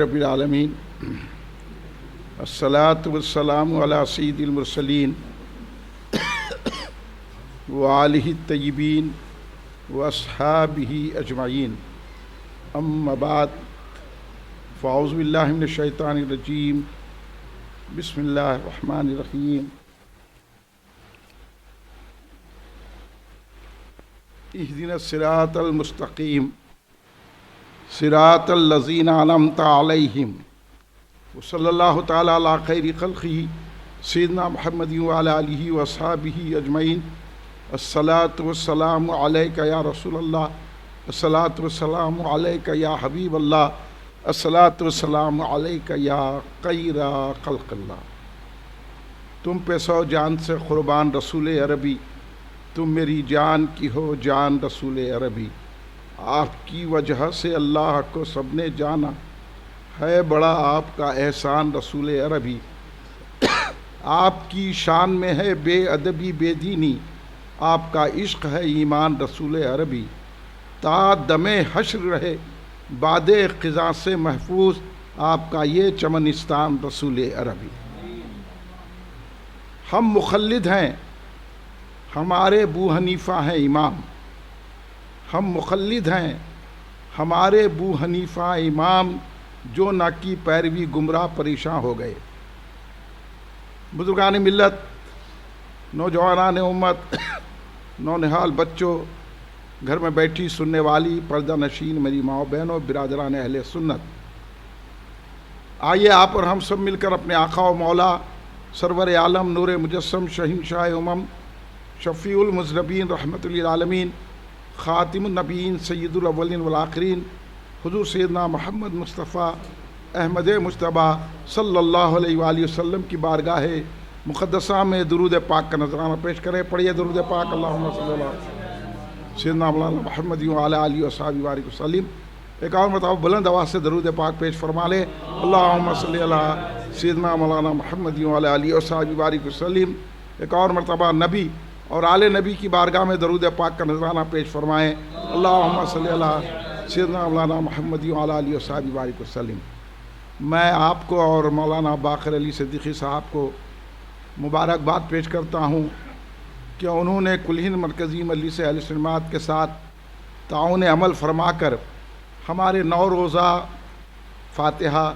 رب العالمین الصلاۃ والسلام علی سید المرسلین وآلہ الطیبین واصحابہ اجمعین اما بعد فاعوذ باللہ من الشیطان الرجیم بسم اللہ الرحمن الرحیم اہدنا الصراط المستقیم صراط الذین انعمت علیہم وصلی اللہ تعالی علی خیر خلقہ سیدنا محمد وعلی آلہ واصحابہ اجمعین الصلاۃ والسلام علیک یا رسول اللہ، الصلاۃ والسلام علیک یا حبیب اللہ، الصلاۃ والسلام علیک یا خیر خلق اللہ۔ تم پہ سو جان سے قربان رسول عربی، تم میری جان کی ہو جان رسول عربی، آپ کی وجہ سے اللہ کو سب نے جانا، ہے بڑا آپ کا احسان رسول عربی۔ آپ کی شان میں ہے بے ادبی بے دینی، آپ کا عشق ہے ایمان رسول عربی۔ تا دم حشر رہے باد خزاں سے محفوظ، آپ کا یہ چمنستان رسول عربی۔ ہم مخلد ہیں، ہمارے ابو حنیفہ ہیں امام، ہم مخلد ہیں، ہمارے ابو حنیفہ امام، جو نہ کی پیروی گمراہ پریشان ہو گئے۔ بزرگان ملت، نوجوانان امت، نونہال بچوں، گھر میں بیٹھی سننے والی پردہ نشین میری ماؤں بہنوں، برادران اہل سنت، آئیے آپ اور ہم سب مل کر اپنے آقا و مولا سرور عالم نور مجسم شہنشاہ امم شفیع المذنبین رحمت للعالمین خاتم النبیین سید الاولین والآخرین حضور سیدنا محمد مصطفیٰ احمد مجتبیٰ صلی اللہ علیہ وآلہ وسلم کی بارگاہ مقدسہ میں درود پاک کا نذرانہ پیش کریں۔ پڑھیے درود پاک، اللہم صلی اللہ سیدنا مولانا محمد وعلی آلہ وصحبہ بارک وسلم۔ ایک اور مرتبہ بلند آواز سے درود پاک پیش فرما لے، اللہم صلی اللہ سیدنا مولانا محمد وعلی آلہ وصحبہ بارک وسلم۔ ایک اور مرتبہ نبی اور آل نبی کی بارگاہ میں درود پاک کا نذرانہ پیش فرمائیں، اللہم صلی اللہ سیدنا مولانا محمد وعلی آلہ وصحبہ بارک وسلم۔ میں آپ کو اور مولانا باقر علی صدیقی صاحب کو مبارکباد پیش کرتا ہوں کہ انہوں نے کل ہند مرکزی مجلس اہل سنت کے ساتھ تعاون عمل فرما کر ہمارے 9 روزہ فاتحہ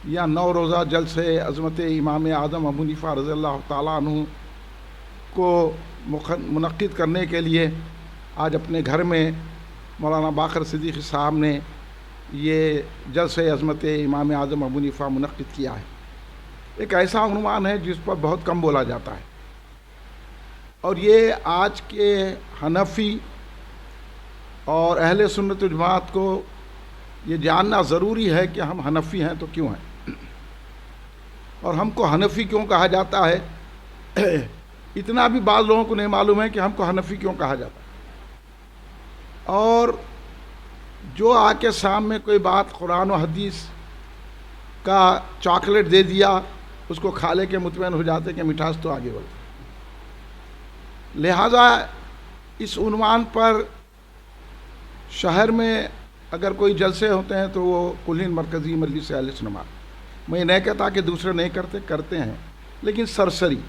یا 9 روزہ جلسے عظمت امام اعظم ابو حنیفہ رضی اللہ تعالیٰ عنہ کو منعقد کرنے کے لیے آج اپنے گھر میں مولانا باقر صدیقی صاحب نے یہ جلسہ عظمت امام اعظم ابو حنیفہ منعقد کیا ہے۔ ایک ایسا عنوان ہے جس پر بہت کم بولا جاتا ہے، اور یہ آج کے حنفی اور اہل سنت و جماعت کو یہ جاننا ضروری ہے کہ ہم حنفی ہیں تو کیوں ہیں، اور ہم کو حنفی کیوں کہا جاتا ہے۔ اتنا بھی بعض لوگوں کو نہیں معلوم ہے کہ ہم کو حنفی کیوں کہا جاتا ہے، اور جو آ کے سامنے کوئی بات قرآن و حدیث کا چاکلیٹ دے دیا اس کو کھا لے کے مطمئن ہو جاتے کہ مٹھاس تو آگے بڑھتی۔ لہٰذا اس عنوان پر شہر میں اگر کوئی جلسے ہوتے ہیں تو وہ کل ہند مرکزی مجلس اہل سنت، میں نہیں کہتا کہ دوسرے نہیں کرتے ہیں، لیکن سرسری،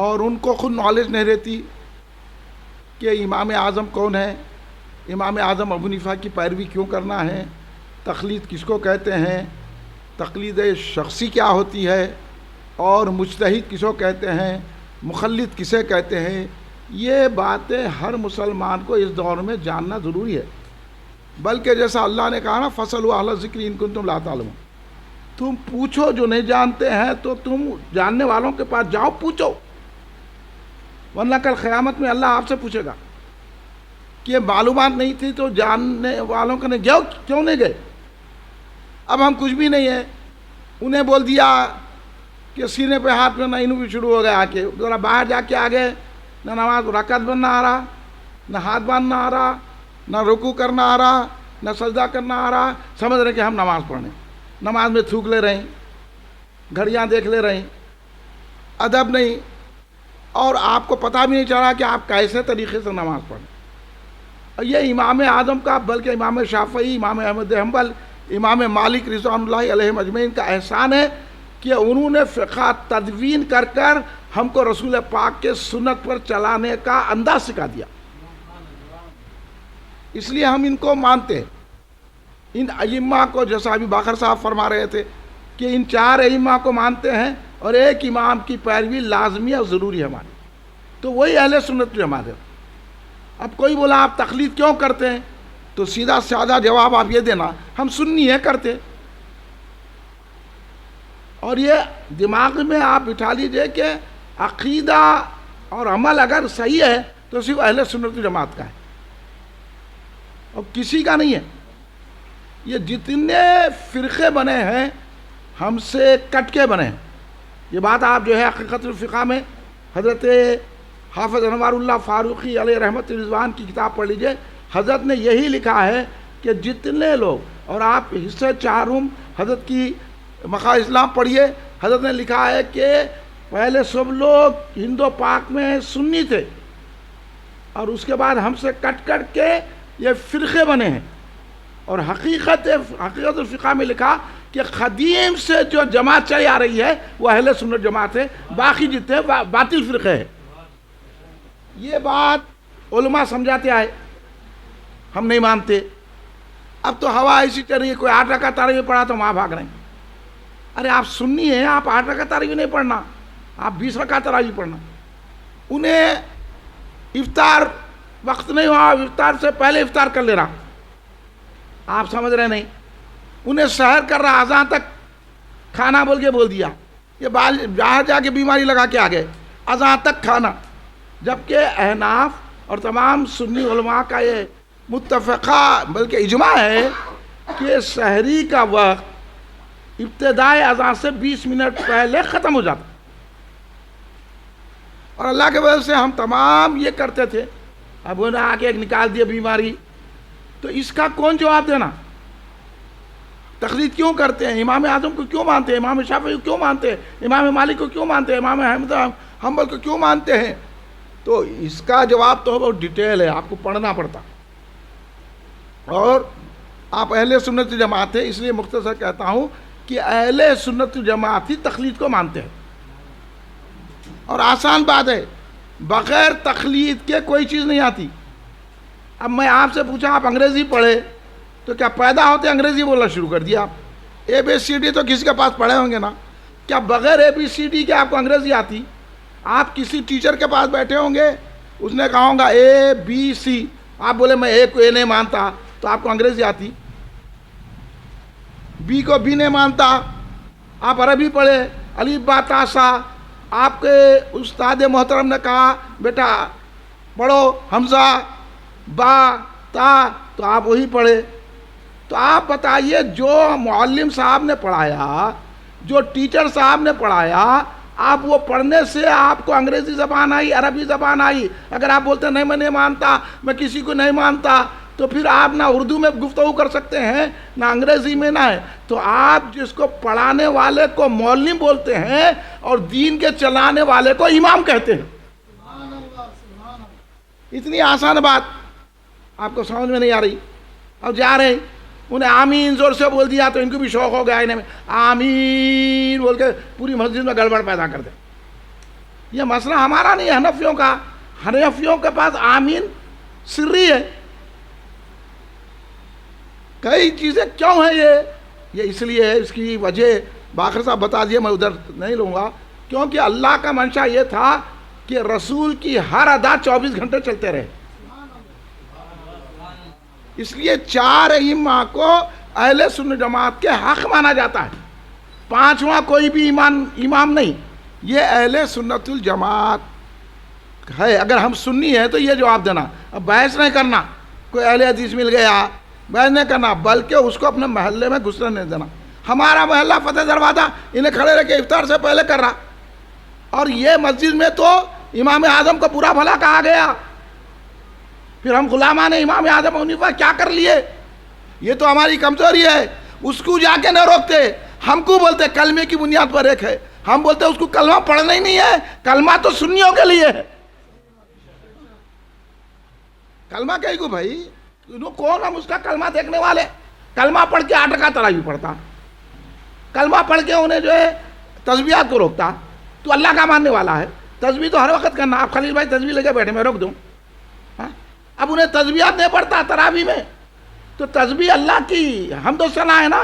اور ان کو خود نالج نہیں رہتی کہ امام اعظم کون ہے، امام اعظم ابو حنیفہ کی پیروی کیوں کرنا ہے، تقلید کس کو کہتے ہیں، تقلید شخصی کیا ہوتی ہے، اور مجتہد کس کو کہتے ہیں، مخلد کسے کہتے ہیں۔ یہ باتیں ہر مسلمان کو اس دور میں جاننا ضروری ہے، بلکہ جیسا اللہ نے کہا نا فَاسْأَلُوا أَهْلَ الذِّكْرِ إِن كُنتُمْ لَا تَعْلَمُونَ، تم پوچھو جو نہیں جانتے ہیں تو تم جاننے والوں کے پاس جاؤ پوچھو، ورنہ کل قیامت میں اللہ آپ سے پوچھے گا کہ معلومات نہیں تھی تو جاننے والوں کے نہیں گئے، کیوں نہیں گئے؟ اب ہم کچھ بھی نہیں ہیں، انہیں بول دیا کہ سینے پہ ہاتھ میں، نہ انہوں بھی شروع ہو گئے آ کے ذرا باہر جا کے آگے، نہ نماز رکعت بننا آ رہا، نہ ہاتھ باندھنا آ رہا، نہ رکوع کرنا آ رہا، نہ سجدہ کرنا آ رہا، سمجھ رہے کہ ہم نماز پڑھیں، نماز میں تھوک لے رہے ہیں، گھڑیاں دیکھ لے رہے ہیں، ادب نہیں، اور آپ کو پتہ بھی نہیں چل رہا کہ آپ کیسے طریقے سے نماز پڑھیں۔ یہ امام اعظم کا، بلکہ امام شافعی، امام احمد حنبل، امام مالک رضوان اللہ علیہ اجمعین کا احسان ہے کہ انہوں نے فقہ تدوین کر کر ہم کو رسول پاک کے سنت پر چلانے کا انداز سکھا دیا، اس لیے ہم ان کو مانتے ہیں۔ ان ائمہ کو، جیسا ابھی باقر صاحب فرما رہے تھے کہ ان 4 ائمہ کو مانتے ہیں اور ایک امام کی پیروی لازمی اور ضروری ہے ہماری، تو وہی اہل سنت جماعت ہے۔ اب کوئی بولا آپ تقلید کیوں کرتے ہیں، تو سیدھا سادہ جواب آپ یہ دینا ہم سنی ہے کرتے، اور یہ دماغ میں آپ بٹھا لیجئے کہ عقیدہ اور عمل اگر صحیح ہے تو صرف اہل سنت جماعت کا ہے اور کسی کا نہیں ہے۔ یہ جتنے فرقے بنے ہیں ہم سے کٹ کے بنے ہیں، یہ بات آپ جو ہے حقیقت الفقہ میں حضرت حافظ انوار اللہ فاروقی علیہ رحمت رضوان کی کتاب پڑھ لیجئے، حضرت نے یہی لکھا ہے کہ جتنے لوگ، اور آپ حصہ 4 حضرت کی مقاصد اسلام پڑھیے، حضرت نے لکھا ہے کہ پہلے سب لوگ ہند و پاک میں سنی تھے اور اس کے بعد ہم سے کٹ کر کے یہ فرقے بنے ہیں، اور حقیقت الفقہ میں لکھا کہ قدیم سے جو جماعت چلی آ رہی ہے وہ اہل سنت جماعت ہے، باقی جتنے باطل فرقے ہیں۔ یہ بات علماء سمجھاتے آئے، ہم نہیں مانتے۔ اب تو ہوا ایسی چل رہی ہے، کوئی 8 رکعت تراویح پڑھا تو وہاں بھاگ رہے ہیں۔ ارے آپ سنی ہیں، آپ 8 رکعت تراویح نہیں پڑھنا، آپ 20 رکعت تراویح پڑھنا۔ انہیں افطار وقت نہیں ہوا، افطار سے پہلے افطار کر لے رہا، آپ سمجھ رہے نہیں۔ انہیں سحر کر رہا، اذان تک کھانا بول دیا، یہ جہاں جا کے بیماری لگا کے آگئے، اذان تک کھانا، جبکہ احناف اور تمام سنی علماء کا یہ متفقہ بلکہ اجماع ہے کہ سحری کا وقت ابتدائی اذان سے 20 منٹ پہلے ختم ہو جاتا، اور اللہ کے وجہ سے ہم تمام یہ کرتے تھے۔ اب انہیں آ کے ایک نکال دیا بیماری، تو اس کا کون جواب دینا؟ تقلید کیوں کرتے ہیں؟ امام اعظم کو کیوں مانتے ہیں؟ امام شافعی کو کیوں مانتے ہیں؟ امام مالک کو کیوں مانتے ہیں؟ امام احمد حنبل کو کیوں مانتے ہیں؟ تو اس کا جواب تو بہت ڈیٹیل ہے، آپ کو پڑھنا پڑتا، اور آپ اہل سنت جماعت ہے، اس لیے مختصر کہتا ہوں کہ اہل سنت جماعت ہی تقلید کو مانتے ہیں، اور آسان بات ہے، بغیر تقلید کے کوئی چیز نہیں آتی۔ اب میں آپ سے پوچھا آپ انگریزی پڑھے تو کیا پیدا ہوتے انگریزی بولنا شروع کر دیا؟ آپ ABCD تو کسی کے پاس پڑھے ہوں گے نا، کیا بغیر ABCD کے آپ کو انگریزی آتی؟ آپ کسی ٹیچر کے پاس بیٹھے ہوں گے، اس نے کہا ہوگا ABC، آپ بولے میں A کو A نہیں مانتا، تو آپ کو انگریزی آتی؟ B کو B نہیں مانتا، آپ عربی پڑھے، الف با تا سا، آپ کے استاد محترم نے کہا بیٹا پڑھو حمزہ با تا، تو آپ وہی پڑھے۔ تو آپ بتائیے جو معلم صاحب نے پڑھایا، جو ٹیچر صاحب نے پڑھایا، آپ وہ پڑھنے سے آپ کو انگریزی زبان آئی، عربی زبان آئی۔ اگر آپ بولتے نہیں میں نہیں مانتا، میں کسی کو نہیں مانتا، تو پھر آپ نہ اردو میں گفتگو کر سکتے ہیں نہ انگریزی میں، نہ ہے۔ تو آپ جس کو پڑھانے والے کو معلم بولتے ہیں اور دین کے چلانے والے کو امام کہتے ہیں۔ اتنی آسان بات آپ کو سمجھ میں نہیں آ رہی۔ اب جا رہے انہیں آمین زور سے بول دیا تو ان کو بھی شوق ہو گیا، انہیں آمین بول کے پوری مسجد میں گڑبڑ پیدا کر دیں۔ یہ مسئلہ ہمارا نہیں ہے، حنفیوں کا۔ حنفیوں کے پاس آمین سری ہے۔ کئی چیزیں کیوں ہیں یہ اس لیے ہے، اس کی وجہ باقر صاحب بتا دیے، میں ادھر نہیں لوں گا، کیونکہ اللہ کا منشا یہ تھا کہ رسول کی ہر ادا 24 گھنٹے چلتے رہے۔ اس لیے 4 ائمہ کو اہل سنت جماعت کے حق مانا جاتا ہے، 5واں کوئی بھی امام نہیں، یہ اہل سنت الجماعت ہے۔ اگر ہم سنی ہیں تو یہ جواب دینا، اب بحث نہیں کرنا، کوئی اہل حدیث مل گیا بحث نہیں کرنا، بلکہ اس کو اپنے محلے میں گھسنے نہیں دینا۔ ہمارا محلہ فتح دروازہ انہیں کھڑے رہ کے افطار سے پہلے کر رہا، اور یہ مسجد میں تو امام اعظم کو برا بھلا کہا گیا، پھر ہم غلامان امام اعظم حنیفہ کیا کر لیے؟ یہ تو ہماری کمزوری ہے، اس کو جا کے نہ روکتے۔ ہم کو بولتے کلمے کی بنیاد پر ایک ہے، ہم بولتے اس کو کلمہ پڑھنا ہی نہیں ہے، کلمہ تو سنیوں کے لیے ہے۔ کلمہ کہیں کو بھائی، کون ہم اس کا کلمہ دیکھنے والے؟ کلمہ پڑھ کے 8 رکعت تراویح پڑھتا، کلمہ پڑھ کے انہیں جو ہے تسبیحات کو روکتا، تو اللہ کا ماننے والا ہے، تسبیح تو ہر وقت کرنا، آپ خلیل بھائی تسبیح لے کے بیٹھے میں روک دوں، اب انہیں تسبیحات نہیں پڑھتا تراویح میں، تو تسبیح اللہ کی حمد و ثنا ہے نا،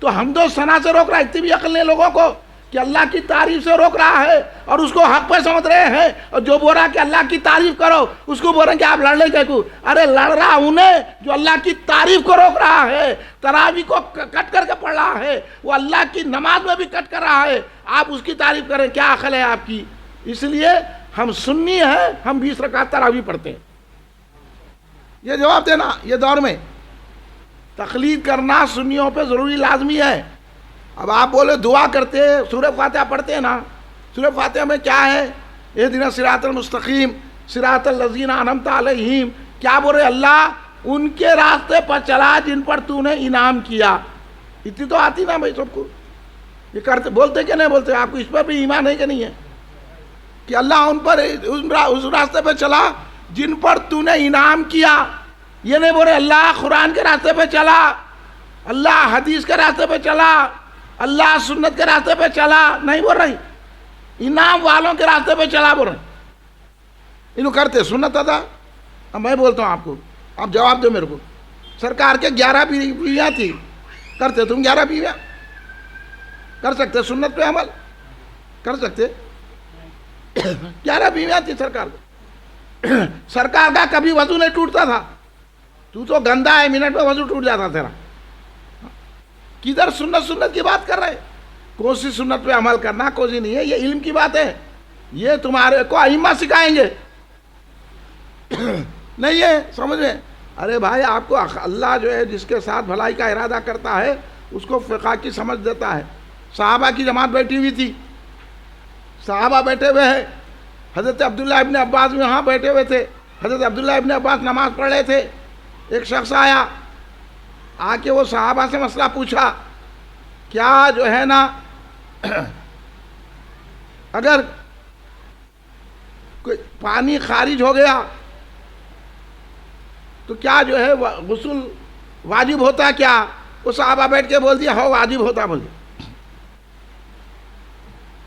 تو حمد و ثنا سے روک رہا ہے، اتنی بھی عقل نہیں لوگوں کو کہ اللہ کی تعریف سے روک رہا ہے اور اس کو حق پہ سمجھ رہے ہیں، اور جو بول رہا کہ اللہ کی تعریف کرو اس کو بول رہے ہیں کہ آپ لڑ لیں کیوں؟ ارے لڑ رہا انہیں جو اللہ کی تعریف کو روک رہا ہے، تراویح کو کٹ کر کے پڑھ رہا ہے، وہ اللہ کی نماز میں بھی کٹ کر رہا ہے، آپ اس کی تعریف کریں، کیا عقل ہے آپ کی؟ اس لیے ہم سنی ہیں، ہم 20 رکعت تراویح پڑھتے ہیں۔ یہ جواب دینا، یہ دور میں تقلید کرنا سنیوں پہ ضروری لازمی ہے۔ اب آپ بولے دعا کرتے سورہ فاتحہ پڑھتے ہیں نا، سورہ فاتحہ میں کیا ہے؟ اہدنا الصراط المستقیم صراط الذین انعمت علیہم، کیا بول رہے؟ اللہ ان کے راستے پر چلا جن پر تو نے انعام کیا۔ اتنی تو آتی نا بھائی سب کو، یہ کرتے بولتے کہ نہیں بولتے؟ آپ کو اس پر بھی ایمان ہے کہ نہیں ہے کہ اللہ ان پر اس راستے پہ چلا جن پر تو نے انعام کیا؟ یہ نہیں بول رہے اللہ قرآن کے راستے پہ چلا، اللہ حدیث کے راستے پہ چلا، اللہ سنت کے راستے پہ چلا، نہیں بول رہی، انعام والوں کے راستے پہ چلا بول رہے۔ انہوں کرتے سنت ادا۔ اب میں بولتا ہوں آپ کو، آپ جواب دو میرے کو، سرکار کے 11 بیویاں تھی، کرتے تم 11 بیویاں؟ کر سکتے سنت پہ عمل؟ کر سکتے؟ 11 بیویاں تھی سرکار کو، سرکار کا کبھی وضو نہیں ٹوٹتا تھا، تو گندا ہے، منٹ میں وضو ٹوٹ جاتا تیرا۔ کدھر سنت کی بات کر رہے؟ کون سی سنت پہ عمل کرنا کون سی نہیں ہے، یہ علم کی بات ہے، یہ تمہارے کو ائمہ سکھائیں گے، نہیں ہے سمجھ میں؟ ارے بھائی آپ کو اللہ جو ہے جس کے ساتھ بھلائی کا ارادہ کرتا ہے اس کو فقہ کی سمجھ دیتا ہے۔ صحابہ کی جماعت بیٹھی ہوئی تھی، صحابہ بیٹھے ہوئے ہیں، حضرت عبداللہ ابن عباس بھی وہاں بیٹھے ہوئے تھے، حضرت عبداللہ ابن عباس نماز پڑھ رہے تھے، ایک شخص آیا، آ کے وہ صحابہ سے مسئلہ پوچھا، کیا جو ہے نا اگر کوئی پانی خارج ہو گیا تو کیا جو ہے غسل واجب ہوتا کیا؟ وہ صحابہ بیٹھ کے بول دیا ہو واجب ہوتا، بول دیا۔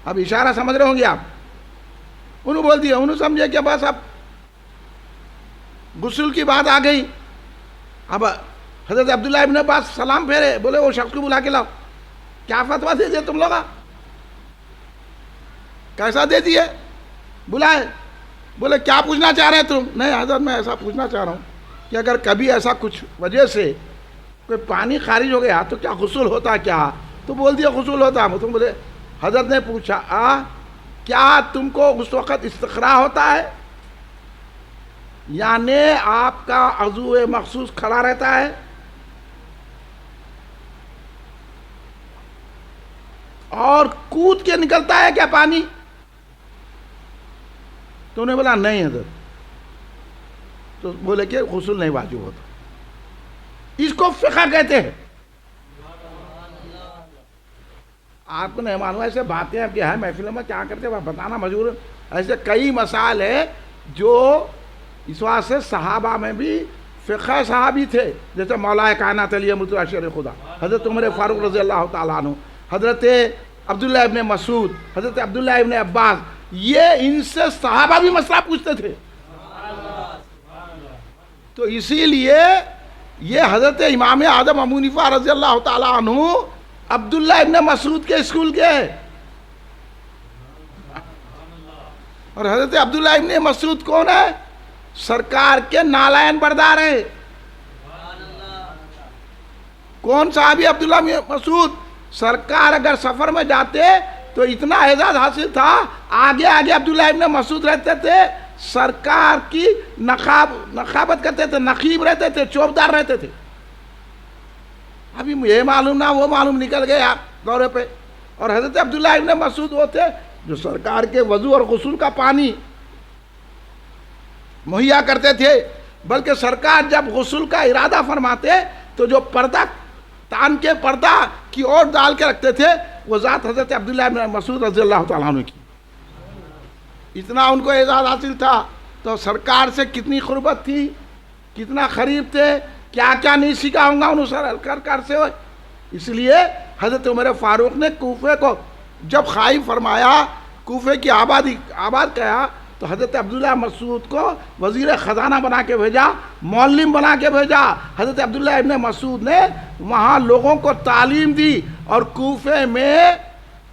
اب اشارہ سمجھ رہے ہوں گے آپ، انہوں بول دیا، انہوں سمجھے کہ بس اب غسل کی بات آ گئی۔ اب حضرت عبداللہ ابن عباس سلام پھیرے، بولے وہ شخص کو بلا کے لاؤ، کیا فتویٰ دے دیے تم لوگ؟ کیسا دے دیے؟ بلائے، بولے کیا پوچھنا چاہ رہے ہیں تم؟ نہیں حضرت میں ایسا پوچھنا چاہ رہا ہوں کہ اگر کبھی ایسا کچھ وجہ سے کوئی پانی خارج ہو گیا تو کیا غسل ہوتا کیا؟ تو بول دیا غسل ہوتا۔ تم بولے حضرت نے پوچھا کیا تم کو اس وقت استقراء ہوتا ہے؟ یعنی آپ کا عضو مخصوص کھڑا رہتا ہے اور کود کے نکلتا ہے کیا پانی؟ تو انہیں بولا نہیں حضرت، تو بولے کہ غسل نہیں واجب ہوتا۔ اس کو فقہ کہتے ہیں۔ آپ کو نہیں معلوم ایسے باتیں اب کیا ہے محفلوں میں کیا کرتے ہیں بتانا مجبور، ایسے کئی مسائل ہیں جو اس واسطے سے صحابہ میں بھی فقہ صحابی تھے، جیسے مولا کائنات علی امرت اشر خدا حضرت عمر فاروق رضی اللہ تعالیٰ عنہ، حضرت عبداللہ ابن مسعود، حضرت عبداللہ ابن عباس، یہ ان سے صحابہ بھی مسئلہ پوچھتے تھے۔ تو اسی لیے یہ حضرت امام اعظم ابو حنیفہ رضی اللہ تعالیٰ عنہ عبداللہ ابن مسعود کے اسکول کے، اور حضرت عبداللہ ابن مسعود کون ہے؟ سرکار کے نالائن بردار ہے۔ کون صحابی عبداللہ ابن مسعود؟ سرکار اگر سفر میں جاتے تو اتنا اعزاز حاصل تھا، آگے آگے عبداللہ ابن مسعود رہتے تھے، سرکار کی نقابت کرتے تھے، نقیب رہتے تھے، چوبدار رہتے تھے۔ ابھی یہ معلوم نہ وہ معلوم نکل گئے آپ دورے پہ۔ اور حضرت عبداللہ ابن مسعود وہ تھے جو سرکار کے وضو اور غسل کا پانی مہیا کرتے تھے، بلکہ سرکار جب غسل کا ارادہ فرماتے تو جو پردہ تان کے پردہ کی اور ڈال کے رکھتے تھے وہ ذات حضرت عبداللہ ابن مسعود رضی اللہ تعالیٰ عنہ کی۔ اتنا ان کو اعزاز حاصل تھا، تو سرکار سے کتنی قربت تھی، کتنا قریب تھے، کیا کیا نہیں سکھاؤں گا انہوں سر کر سے ہوئے. اس لیے حضرت عمر فاروق نے کوفے کو جب خائف فرمایا، کوفے کی آباد کیا، تو حضرت عبداللہ مسعود کو وزیر خزانہ بنا کے بھیجا، معلم بنا کے بھیجا. حضرت عبداللہ ابن مسعود نے وہاں لوگوں کو تعلیم دی، اور کوفے میں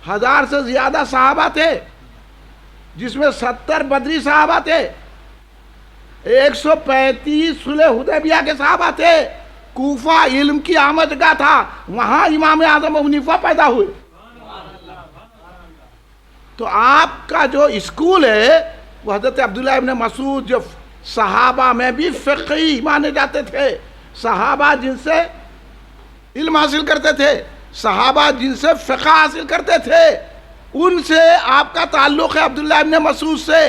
1000 سے زیادہ صحابہ تھے، جس میں 70 بدری صحابہ تھے، 135 صلح حدیبیہ کے صحابہ تھے. کوفہ علم کی آمد گاہ تھا، وہاں امام اعظم ابو حنیفہ پیدا ہوئے. تو آپ کا جو اسکول ہے وہ حضرت عبداللہ ابن مسعود، جو صحابہ میں بھی فقہی مانے جاتے تھے، صحابہ جن سے علم حاصل کرتے تھے، صحابہ جن سے فقہ حاصل کرتے تھے، ان سے آپ کا تعلق ہے عبداللہ ابن مسعود سے.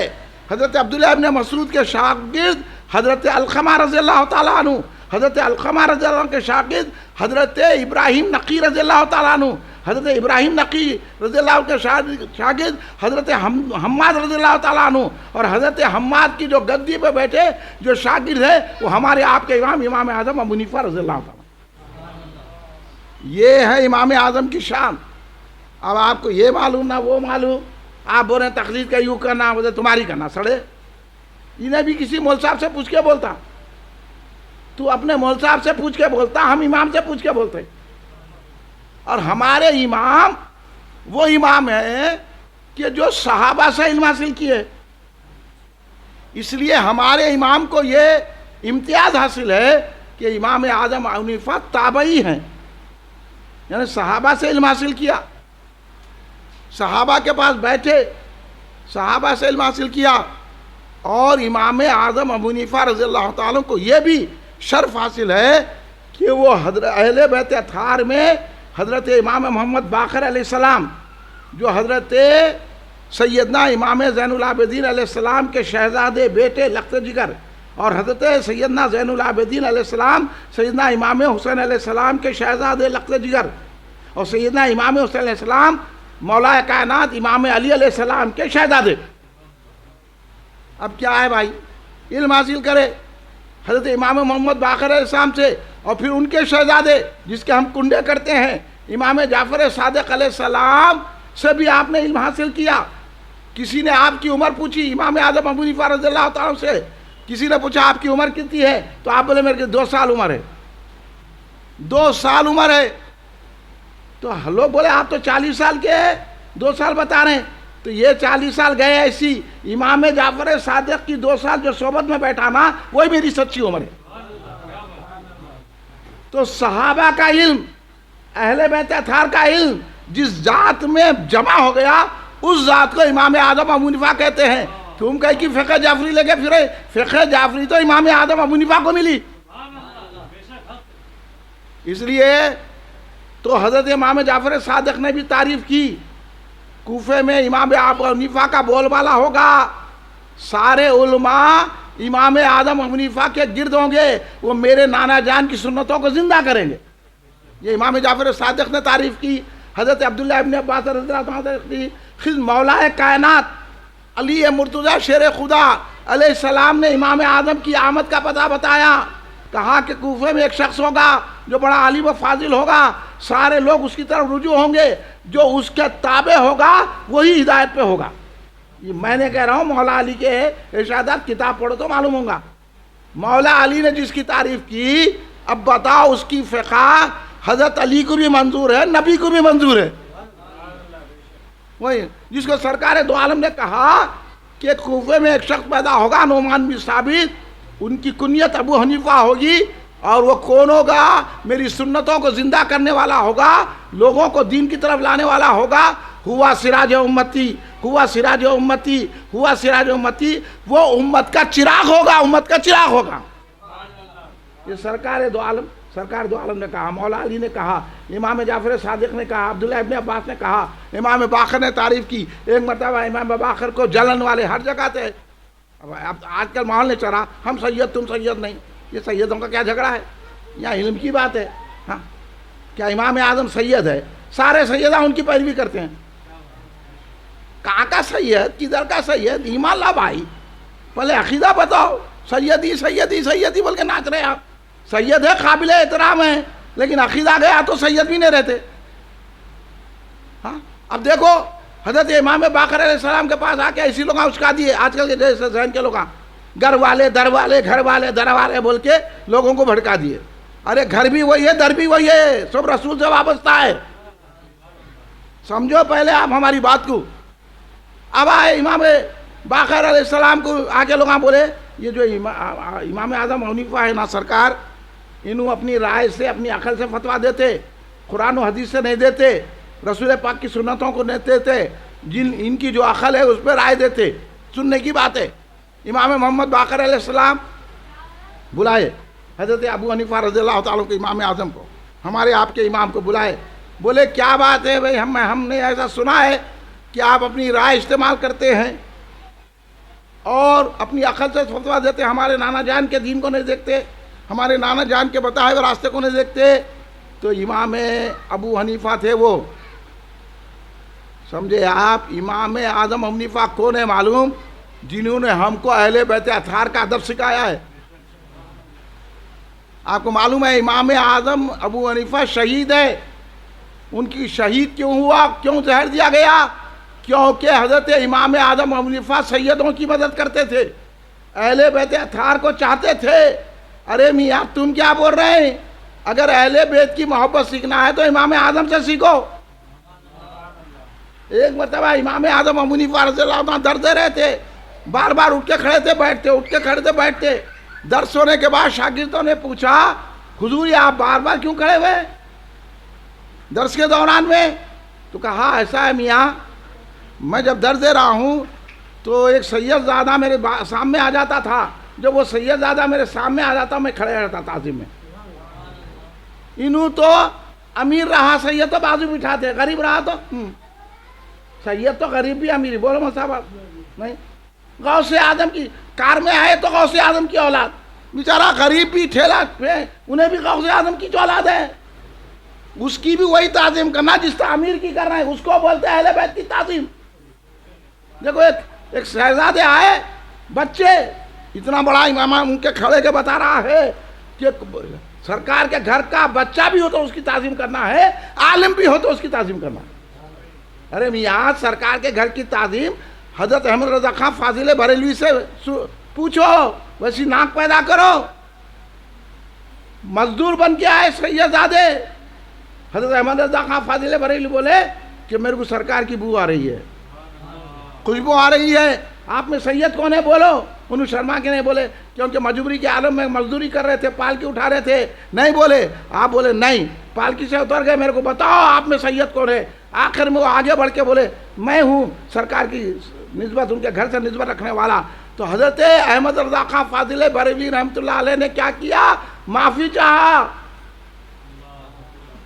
حضرت عبداللہ ابن مسعود کے شاگرد حضرت علقمہ رضی اللہ تعالیٰ عنہ، حضرت علقمہ رضی اللہ عنہ کے شاگرد حضرت ابراہیم نقی رضی اللہ تعالیٰ عنہ، حضرت ابراہیم نقی رضی اللہ عنہ کے شاگرد حضرت حماد رضی اللہ تعالیٰ عنہ، اور حضرت حماد کی جو گدی پہ بیٹھے جو شاگرد ہے وہ ہمارے آپ کے امام اعظم ابو حنیفہ رضی اللہ تعالیٰ. یہ ہے امام اعظم کی شان. اب آپ کو یہ معلوم نہ وہ معلوم، آپ بول رہے ہیں تقلید کا یوں کرنا، بولے تمہاری کرنا. سڑے انہیں بھی کسی مول صاحب سے پوچھ کے بولتا، تو اپنے مول صاحب سے پوچھ کے بولتا، ہم امام سے پوچھ کے بولتے. اور ہمارے امام وہ امام ہیں کہ جو صحابہ سے علم حاصل کیے. اس لیے ہمارے امام کو یہ امتیاز حاصل ہے کہ امام اعظم ابو حنیفہ تابعی ہیں، یعنی صحابہ سے علم حاصل کیا، صحابہ کے پاس بیٹھے، صحابہ سے علم حاصل کیا. اور امام اعظم ابو حنیفہ رضی اللہ تعالیٰ کو یہ بھی شرف حاصل ہے کہ وہ اہل بیت اطہار میں حضرت امام محمد باقر علیہ السلام، جو حضرت سیدنا امام زین العابدین علیہ السلام کے شہزادے بیٹے لخت جگر، اور حضرت سیدنا زین العابدین علیہ السلام سیدنا امام حسین علیہ السلام کے شہزادے لخت جگر، اور سیدنا امام حسین علیہ السلام مولا کائنات امام علی علیہ السلام کے شہزادے. اب کیا ہے بھائی، علم حاصل کرے حضرت امام محمد باقر علیہ السلام سے، اور پھر ان کے شہزادے جس کے ہم کنڈے کرتے ہیں امام جعفر صادق علیہ السلام سے بھی آپ نے علم حاصل کیا. کسی نے آپ کی عمر پوچھی امام اعظم ابو حنیفہ رضی اللہ تعالیٰ سے، کسی نے پوچھا آپ کی عمر کتنی ہے، تو آپ بولے میرے 2 سال عمر ہے، 2 سال عمر ہے. تو لوگ بولے آپ تو 40 سال کے ہیں، 2 سال بتا رہے ہیں. تو یہ 40 سال گئے ایسی، امام جعفر صادق کی 2 سال جو صحبت میں بیٹھا نا، وہی میری سچی عمر ہے. تو صحابہ کا علم، اہل بیت اطہار کا علم جس ذات میں جمع ہو گیا، اس ذات کو امام اعظم ابو حنیفہ کہتے ہیں. تم کہیں کہ فقہ جعفری لے کے پھرے، فقہ جعفری تو امام اعظم ابو حنیفہ کو ملی. اس لیے تو حضرت امام جعفر صادق نے بھی تعریف کی، کوفے میں امام ابو حنیفہ کا بول بالا ہوگا، سارے علماء امام اعظم ابو حنیفہ کے گرد ہوں گے، وہ میرے نانا جان کی سنتوں کو زندہ کریں گے. یہ امام جعفر صادق نے تعریف کی. حضرت عبداللہ ابن عباس رضی اللہ عنہ کی خود مولا کائنات علی مرتضیٰ شیر خدا علیہ السلام نے امام اعظم کی آمد کا پتہ بتایا. کہا کہ کوفے میں ایک شخص ہوگا جو بڑا عالم و فاضل ہوگا، سارے لوگ اس کی طرف رجوع ہوں گے، جو اس کے تابع ہوگا وہی ہدایت پہ ہوگا. یہ میں نے کہہ رہا ہوں، مولا علی کے ارشادات کتاب پڑھو تو معلوم ہوگا. مولا علی نے جس کی تعریف کی، اب بتاؤ اس کی فقہ حضرت علی کو بھی منظور ہے، نبی کو بھی منظور ہے. وہی جس کو سرکار دو عالم نے کہا کہ کوفے میں ایک شخص پیدا ہوگا نعمان بن ثابت، ان کی کنیت ابو حنیفہ ہوگی، اور وہ کون ہوگا؟ میری سنتوں کو زندہ کرنے والا ہوگا، لوگوں کو دین کی طرف لانے والا ہوگا. ہوا سراج امتی، ہوا سراج امتی، ہوا سراج امتی، وہ امت کا چراغ ہوگا، امت کا چراغ ہوگا. یہ سرکار دو عالم نے کہا، مولا علی نے کہا، امام جعفر صادق نے کہا، عبداللہ ابن عباس نے کہا، امام باقر نے تعریف کی. ایک مرتبہ امام باقر کو جلن والے ہر جگہ تھے. اب آج کل ماحول نے چڑھا، ہم سید تم سید نہیں. یہ سیدوں کا کیا جھگڑا ہے؟ یا علم کی بات ہے. ہاں، کیا امام اعظم سید ہے؟ سارے سیدہ ان کی پیروی کرتے ہیں. کہاں کا سید، کدھر کا سید؟ ایمان لا بھائی، پہلے عقیدہ بتاؤ. سیدی سیدی سیدی بول کے ناچ رہے آپ. سید ہے، قابل احترام ہے، لیکن عقیدہ گیا تو سید بھی نہیں رہتے. ہاں اب دیکھو حضرت امام باقر علیہ السلام کے پاس آ کے ایسی لوگ اچکا دیے، آج کل کے جیسے ذہن کے لوگ گھر والے در والے گھر والے در والے بول کے لوگوں کو بھڑکا دیے. ارے گھر بھی وہی ہے، در بھی وہی ہے، سب رسول سے وابستہ ہے. سمجھو پہلے آپ ہماری بات کو. اب آئے امام باقر علیہ السلام کو آگے لوگ بولے یہ جو امام اعظم حنیفہ ہے نا سرکار، انہوں اپنی رائے سے اپنی عقل سے فتویٰ دیتے، قرآن و حدیث سے نہیں دیتے، رسول پاک کی سنتوں کو نہیں دیتے، جن ان کی جو عقل ہے اس پہ رائے دیتے. سننے کی بات ہے. امام محمد باقر علیہ السلام بلائے حضرت ابو حنیفہ رضی اللہ تعالیٰ کے امام اعظم کو، ہمارے آپ کے امام کو بلائے. بولے کیا بات ہے بھائی، ہم نے ایسا سنا ہے کہ آپ اپنی رائے استعمال کرتے ہیں اور اپنی عقل سے فتویٰ دیتے، ہمارے نانا جان کے دین کو نہیں دیکھتے، ہمارے نانا جان کے بتائے ہوئے راستے کو نہیں دیکھتے. تو امام ابو حنیفہ تھے وہ، سمجھے آپ. امام اعظم حنیفہ کون ہے معلوم؟ جنہوں نے ہم کو اہل بیت اطہار کا ادب سکھایا ہے. آپ کو معلوم ہے امام اعظم ابو حنیفہ شہید ہے. ان کی شہید کیوں ہوا، کیوں زہر دیا گیا؟ کیونکہ حضرت امام اعظم ابو حنیفہ سیدوں کی مدد کرتے تھے، اہل بیت اطہار کو چاہتے تھے. ارے میاں تم کیا بول رہے ہیں؟ اگر اہل بیت کی محبت سیکھنا ہے تو امام اعظم سے سیکھو. ایک مرتبہ امام اعظم ابو حنیفہ رضی اللہ عنہ درد دے رہے تھے، بار بار اٹھ کے کھڑے تھے بیٹھتے، اٹھ کے کھڑے تھے بیٹھتے. درس ہونے کے بعد شاگردوں نے پوچھا حضور یہ آپ بار بار کیوں کھڑے ہوئے درس کے دوران میں؟ تو کہا ایسا ہے میاں، میں جب درس دے رہا ہوں تو ایک سید زادہ میرے سامنے آ جاتا تھا. جب وہ سید زادہ میرے سامنے آ جاتا میں کھڑے رہتا تعظیم میں. انہوں تو امیر رہا، سید تو بازو بٹھاتے، غریب رہا تو سید تو غریب بھی امیر. بولو مصابہ نہیں. غوث اعظم کی کار میں آئے تو غوث اعظم کی اولاد، بیچارہ غریب بھی ٹھیلا پہ، انہیں بھی غوث اعظم کی جو اولاد ہے اس کی بھی وہی تعظیم کرنا جس طرح امیر کی کرنا ہے. اس کو بولتے ہیں اہل بیت کی تعظیم. دیکھو ایک شہزادے آئے، بچے، اتنا بڑا امام ان کے کھڑے کے بتا رہا ہے کہ سرکار کے گھر کا بچہ بھی ہو تو اس کی تعظیم کرنا ہے، عالم بھی ہو تو اس کی تعظیم کرنا ہے. ارے میاں سرکار کے گھر کی تعظیم حضرت احمد رضا خان فاضل بریلوی سے پوچھو، ویسی ناک پیدا کرو. مزدور بن کے آئے سیدزادے، حضرت احمد رضا خان فاضل بریلوی بولے کہ میرے کو سرکار کی بو آ رہی ہے، خوشبو آ رہی ہے. آپ میں سید کون ہے بولو؟ انہوں شرما کے نہیں بولے کیونکہ مجبوری کے عالم میں مزدوری کر رہے تھے، پالکی اٹھا رہے تھے. نہیں بولے. آپ بولے نہیں، پالکی سے اتر گئے، میرے کو بتاؤ آپ میں سید کون ہے؟ آخر میں وہ آگے بڑھ کے بولے میں ہوں سرکار کی نسبت، ان کے گھر سے نسبت رکھنے والا. تو حضرت احمد رضا خان فاضل بریلوی رحمۃ اللہ علیہ نے کیا کیا؟ معافی چاہا.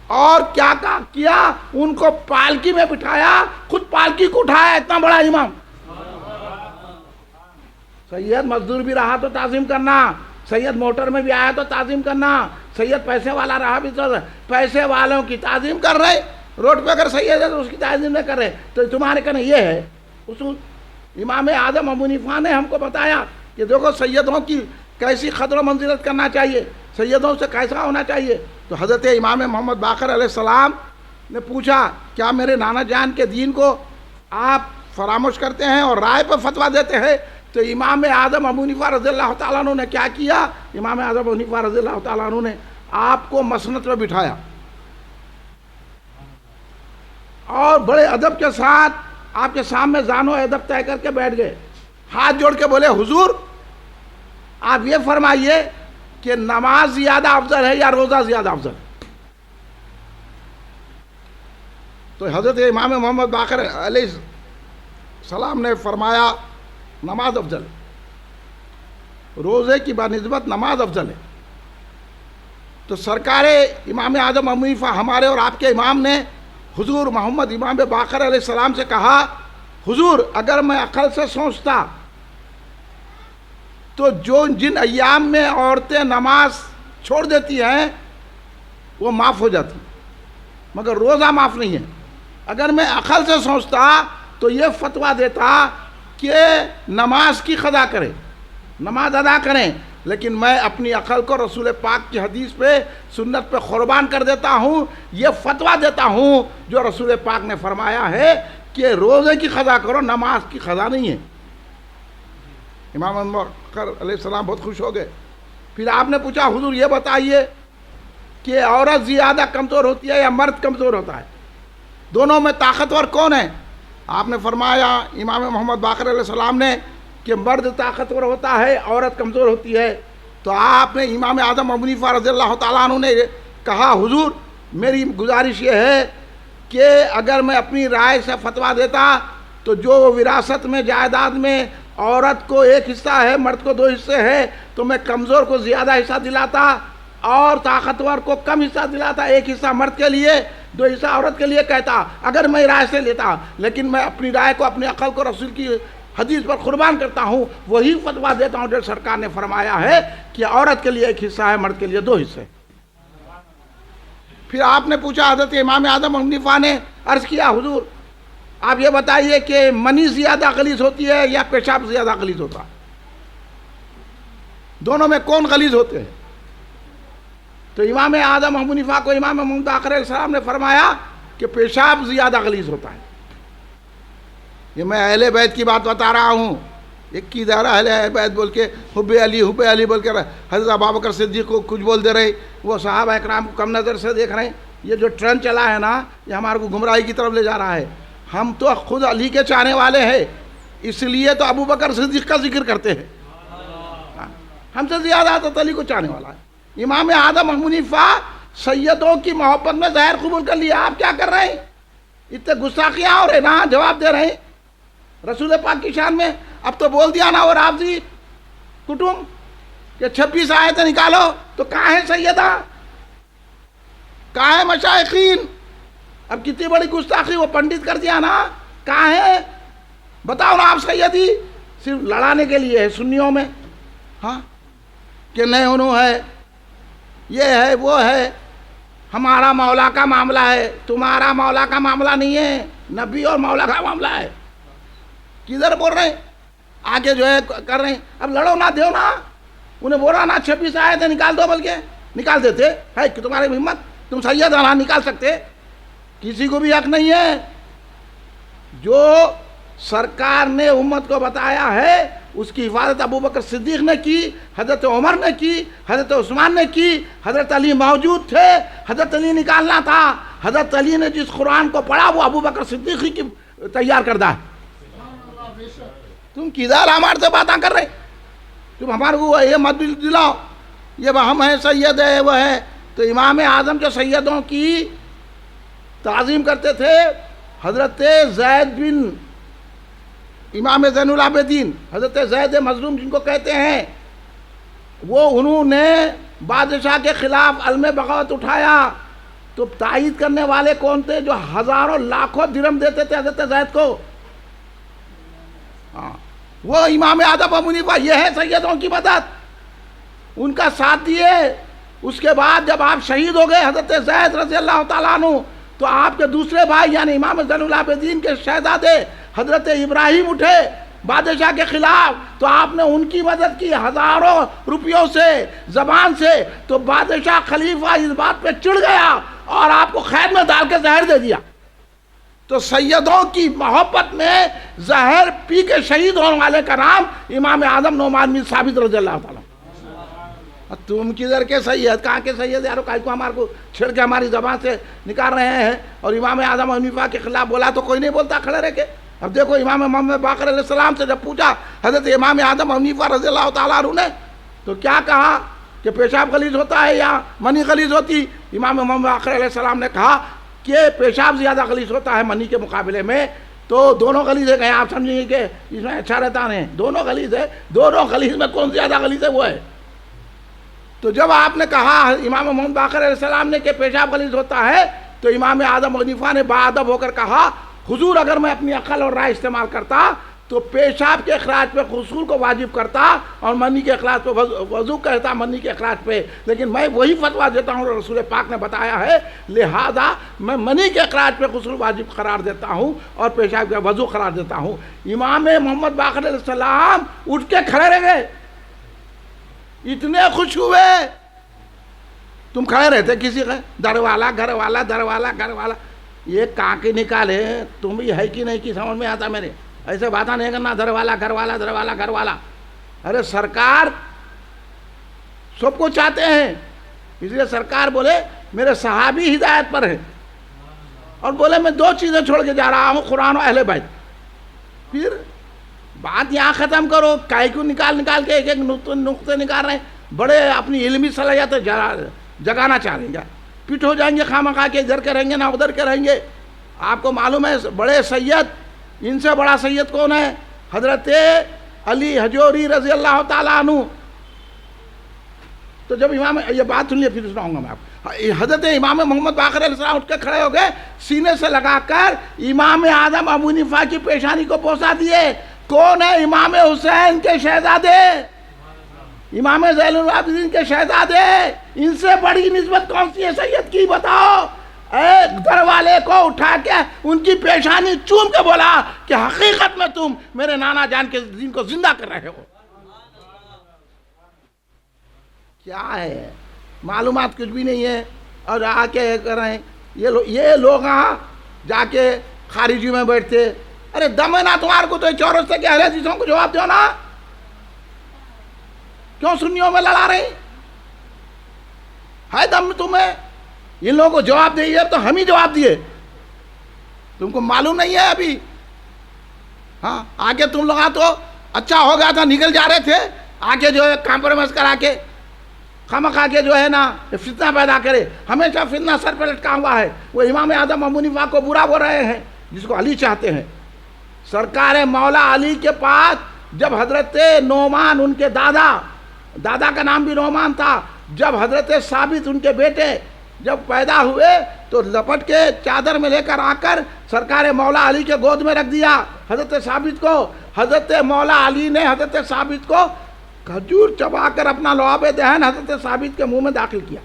اور کیا کیا؟ ان کو پالکی میں بٹھایا، خود پالکی کو اٹھایا. اتنا بڑا امام. سید مزدور بھی رہا تو تعظیم کرنا، سید موٹر میں بھی آیا تو تعظیم کرنا، سید پیسے والا رہا بھی تو پیسے والوں کی تعظیم کر رہے. روڈ پہ اگر سید ہے تو اس کی تعظیم نہیں کر رہے. تو تمہارے کہنا یہ ہے اصول. امام اعظم ابو حنیفہ نے ہم کو بتایا کہ دیکھو سیدوں کی کیسی قدر و منزلت کرنا چاہیے، سیدوں سے کیسا ہونا چاہیے. تو حضرت امام محمد باقر علیہ السلام نے پوچھا کیا میرے نانا جان کے دین کو آپ فراموش کرتے ہیں اور رائے پر فتویٰ دیتے ہیں؟ تو امام اعظم ابو حنیفہ رضی اللہ تعالیٰ عنہ نے کیا کیا؟ امام اعظم ابو حنیفہ رضی اللہ تعالیٰ عنہ نے آپ کو مسند پہ بٹھایا اور بڑے ادب کے ساتھ آپ کے سامنے زان و ادب طے کر کے بیٹھ گئے. ہاتھ جوڑ کے بولے حضور آپ یہ فرمائیے کہ نماز زیادہ افضل ہے یا روزہ زیادہ افضل ہے؟ تو حضرت امام محمد باقر علیہ السلام نے فرمایا نماز افضل ہے، روزے کی بنسبت نماز افضل ہے. تو سرکار امام اعظم ابو حنیفہ ہمارے اور آپ کے امام نے حضور محمد امام باقر علیہ السلام سے کہا حضور اگر میں عقل سے سوچتا تو جن ایام میں عورتیں نماز چھوڑ دیتی ہیں وہ معاف ہو جاتی، مگر روزہ معاف نہیں ہے. اگر میں عقل سے سوچتا تو یہ فتویٰ دیتا کہ نماز کی قضا کریں، نماز ادا کریں، لیکن میں اپنی عقل کو رسول پاک کی حدیث پہ سنت پہ قربان کر دیتا ہوں. یہ فتویٰ دیتا ہوں جو رسول پاک نے فرمایا ہے کہ روزے کی قضا کرو، نماز کی قضا نہیں ہے. امام ابو بکر علیہ السلام بہت خوش ہو گئے. پھر آپ نے پوچھا حضور یہ بتائیے کہ عورت زیادہ کمزور ہوتی ہے یا مرد کمزور ہوتا ہے؟ دونوں میں طاقتور کون ہے؟ آپ نے فرمایا امام محمد باقر علیہ السلام نے کہ مرد طاقتور ہوتا ہے، عورت کمزور ہوتی ہے. تو آپ نے امام اعظم ابو حنیفہ رضی اللہ تعالیٰ عنہ نے کہا حضور میری گزارش یہ ہے کہ اگر میں اپنی رائے سے فتویٰ دیتا تو جو وراثت میں جائیداد میں عورت کو 1 حصہ ہے، مرد کو 2 حصے ہے، تو میں کمزور کو زیادہ حصہ دلاتا اور طاقتور کو کم حصہ دلاتا. 1 حصہ مرد کے لیے، 2 حصہ عورت کے لیے کہتا اگر میں رائے سے لیتا. لیکن میں اپنی رائے کو، اپنی عقل کو رسول کی حدیث پر قربان کرتا ہوں، وہی فتویٰ دیتا ہوں جو سرکار نے فرمایا ہے کہ عورت کے لیے 1 حصہ ہے، مرد کے لیے 2 حصے. پھر آپ نے پوچھا، حضرت امام اعظم ابو حنیفہ نے عرض کیا حضور آپ یہ بتائیے کہ منی زیادہ غلیظ ہوتی ہے یا پیشاب زیادہ غلیظ ہوتا ہے؟ دونوں میں کون غلیظ ہوتے ہیں؟ تو امام اعظم ابو حنیفہ کو امام محمد باقر علیہ السلام نے فرمایا کہ پیشاب زیادہ غلیظ ہوتا ہے. یہ میں اہل بیت کی بات بتا رہا ہوں. ایک کی دارہ اہل بیت بول کے حب علی بول کے حضرت ابوبکر صدیق کو کچھ بول دے رہے، وہ صحابہ اکرام کو کم نظر سے دیکھ رہے ہیں. یہ جو ٹرینڈ چلا ہے نا، یہ ہمارے کو گمراہی کی طرف لے جا رہا ہے. ہم تو خود علی کے چاہنے والے ہیں، اس لیے تو ابوبکر صدیق کا ذکر کرتے ہیں. ہم سے زیادہ حضرت علی کو چاہنے والا ہے. امام اعظم ابو حنیفہ سیدوں کی محبت میں ظاہر قبول کر لیا. آپ کیا کر رہے ہیں؟ اتنے گستاخیاں ہو رہے نا، جواب دے رہے ہیں رسول پاک کی شان میں. اب تو بول دیا نا اور رافضی کٹم کہ 26 آیتیں نکالو، تو کہاں ہے سیدہ، کہاں ہے مشائخین؟ اب کتنی بڑی گستاخی وہ پنڈت کر دیا نا، کہاں ہے؟ بتاؤ نا آپ سیدی صرف لڑانے کے لیے ہے سنیوں میں، ہاں کہ نہیں انہوں ہے، یہ ہے وہ ہے. ہمارا مولا کا معاملہ ہے، تمہارا مولا کا معاملہ نہیں ہے، نبی اور مولا کا معاملہ ہے. کدھر بول رہے ہیں؟ آگے جو ہے کر رہے ہیں. اب لڑو نہ دیو نا، انہیں بولا نا 26 آیتیں نکال دو، بلکہ نکال دیتے. ہے کہ تمہاری ہمت، تم سید نہ نکال سکتے؟ کسی کو بھی حق نہیں ہے. جو سرکار نے امت کو بتایا ہے اس کی حفاظت ابوبکر صدیق نے کی، حضرت عمر نے کی، حضرت عثمان نے کی، حضرت علی موجود تھے، حضرت علی نکالنا تھا. حضرت علی نے جس قرآن کو پڑھا وہ ابوبکر صدیق ہی کی تیار کردہ ہے. تم کدھر ہمارے سے باتاں کر رہے؟ تم ہمارے کو یہ مت دلاؤ یہ ہم ہیں سید ہے وہ ہے. تو امام اعظم جو سیدوں کی تعظیم کرتے تھے، حضرت زید بن امام زین العابدین، حضرت زید مظلوم جن کو کہتے ہیں، وہ انہوں نے بادشاہ کے خلاف علم بغاوت اٹھایا. تو تائید کرنے والے کون تھے؟ جو ہزاروں لاکھوں درہم دیتے تھے حضرت زید کو. وہ امام اعظم ابو حنیفہ، یہ ہے سیدوں کی مدد. ان کا ساتھ دیے. اس کے بعد جب آپ شہید ہو گئے حضرت زید رضی اللہ تعالیٰ عنہ، تو آپ کے دوسرے بھائی یعنی امام زین العابدین کے شہزادے حضرت ابراہیم اٹھے بادشاہ کے خلاف، تو آپ نے ان کی مدد کی ہزاروں روپیوں سے، زبان سے. تو بادشاہ خلیفہ اس بات پہ چڑھ گیا اور آپ کو خیر میں ڈال کے زہر دے دیا. تو سیدوں کی محبت میں زہر پی کے شہید ہونے والے کا نام امام اعظم نعمان بن ثابت رضی اللہ تعالیٰ. تم کدھر کے سید، کہاں کے سید یارو؟ کائی کو ہمارے کو چھڑ کے ہماری زبان سے نکال رہے ہیں. اور امام اعظم حنیفہ کے خلاف بولا تو کوئی نہیں بولتا کھڑے رہ کے. اب دیکھو امام محمد باقر علیہ السلام سے جب پوچھا حضرت امام اعظم حنیفہ رضی اللہ تعالیٰ عنہ نے، تو کیا کہا کہ پیشاب غلیظ ہوتا ہے یا منی غلیظ ہوتی؟ امام محمد باقر علیہ السلام نے کہا کہ پیشاب زیادہ غلیظ ہوتا ہے منی کے مقابلے میں. تو دونوں غلیظ ہے، کہیں آپ سمجھیں گے کہ اس میں اچھا رہتا نہیں، دونوں غلیظ ہے. دونوں غلیظ میں کون زیادہ غلیظ ہے؟ وہ ہے. تو جب آپ نے کہا امام محمد باقر علیہ السلام نے کہ پیشاب غلیظ ہوتا ہے، تو امام اعظم حنیفہ نے باادب ہو کر کہا حضور اگر میں اپنی عقل اور رائے استعمال کرتا تو پیشاب کے اخراج پہ غسل کو واجب کرتا اور منی کے اخراج پہ وضو کہتا منی کے اخراج پہ. لیکن میں وہی فتویٰ دیتا ہوں رسول پاک نے بتایا ہے، لہذا میں منی کے اخراج پہ غسل واجب قرار دیتا ہوں اور پیشاب کا وضو قرار دیتا ہوں. امام محمد باقر علیہ السلام اٹھ کے کھڑے رہ گئے. اتنے خوش ہوئے. تم کھڑے رہتے کسی کا در والا گھر والا در والا گھر والا, یہ کہاں کے نکالے تم بھی ہے کہ نہیں کہ سمجھ میں آتا میرے. ایسے باتیں نہیں کرنا در والا گھر والا در والا گھر والا. ارے سرکار سب کو چاہتے ہیں, اس لیے سرکار بولے میرے صحابی ہدایت پر ہے, اور بولے میں 2 چیزیں چھوڑ کے جا رہا ہوں, قرآن و اہل بیت. پھر بات یہاں ختم کرو, کائی کو نکال کے ایک نقطے نکال رہے ہیں, بڑے اپنی علمی صلاحیت جگانا چاہ رہے ہیں. پٹ ہو جائیں گے خواہ کے, ادھر کے رہیں گے نہ ادھر کے رہیں گے. آپ کو معلوم ہے بڑے سید, ان سے بڑا سید کون ہے؟ حضرت علی حجوری رضی اللہ تعالیٰ عنہ. تو جب امام, یہ بات سنیے پھر سناؤں گا میں آپ. حضرت امام محمد باقر علیہ السلام اٹھ کے کھڑے ہو گئے, سینے سے لگا کر امام اعظم ابو حنیفہ کی پیشانی کو بوسہ دیے. کون ہے؟ امام حسین کے شہزادے, امام زین العابدین کے شہزادے. ان سے بڑی نسبت کون سی ہے سید کی بتاؤ؟ ایک گھر والے کو اٹھا کے ان کی پیشانی چوم کے بولا کہ حقیقت میں تم میرے نانا جان کے دین کو زندہ کر رہے ہو. کیا ہے معلومات کچھ بھی نہیں ہے, اور آ کے کر رہے ہیں یہ لوگ جا کے خارجی میں بیٹھتے. ارے دم ہے نا تمہارے کو تو چورستے کے اہل حدیثوں کو جواب دو نا, کیوں سنیوں میں لڑا رہے ہے دم تمہیں؟ ان لوگوں کو جواب دے تو ہم ہی جواب دیے, تم کو معلوم نہیں ہے ابھی. ہاں آگے تم لوگ تو اچھا ہو گیا تھا, نکل جا رہے تھے, آگے جو ہے کمپرومائز کرا کے خامخواہ کے جو ہے نا فتنہ پیدا کرے. ہمیشہ فتنہ سر پہ لٹکا ہوا ہے. وہ امام اعظم ابو حنیفہ کو برا بول رہے ہیں جس کو علی چاہتے ہیں. سرکار مولا علی کے پاس جب حضرت نعمان ان کے دادا کا نام بھی نعمان تھا, جب حضرت ثابت ان کے بیٹے جب پیدا ہوئے تو لپٹ کے چادر میں لے کر آ کر سرکار مولا علی کے گود میں رکھ دیا حضرت ثابت کو. حضرت مولا علی نے حضرت ثابت کو کھجور چبا کر اپنا لعاب دہن حضرت ثابت کے منہ میں داخل کیا,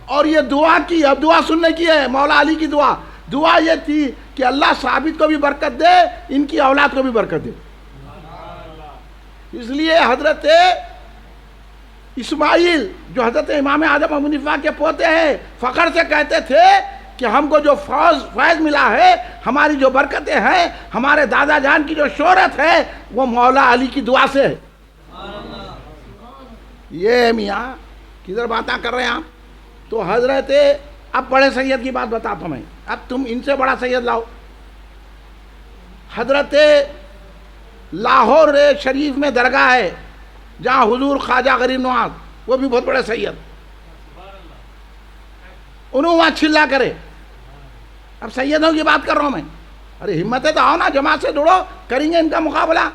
اور یہ دعا کی. اب دعا سننے کی ہے, مولا علی کی دعا یہ تھی کہ اللہ ثابت کو بھی برکت دے, ان کی اولاد کو بھی برکت دے. اس لیے حضرت اسماعیل جو حضرت امام اعظم ابو حنیفہ کے پوتے ہیں, فخر سے کہتے تھے کہ ہم کو جو فیض ملا ہے, ہماری جو برکتیں ہیں, ہمارے دادا جان کی جو شہرت ہے, وہ مولا علی کی دعا سے ہے. یہ میاں کدھر باتیں کر رہے ہیں آپ؟ تو حضرت, اب بڑے سید کی بات بتاتا ہوں میں, اب تم ان سے بڑا سید لاؤ. حضرت لاہور شریف میں درگاہ ہے جہاں حضور خواجہ غریب نواز, وہ بھی بہت بڑے سید, انہوں وہاں چلا کرے. اب سیدوں کی بات کر رہا ہوں میں. ارے ہمت ہے تو آؤ نا, جماعت سے جڑو, کریں گے ان کا مقابلہ.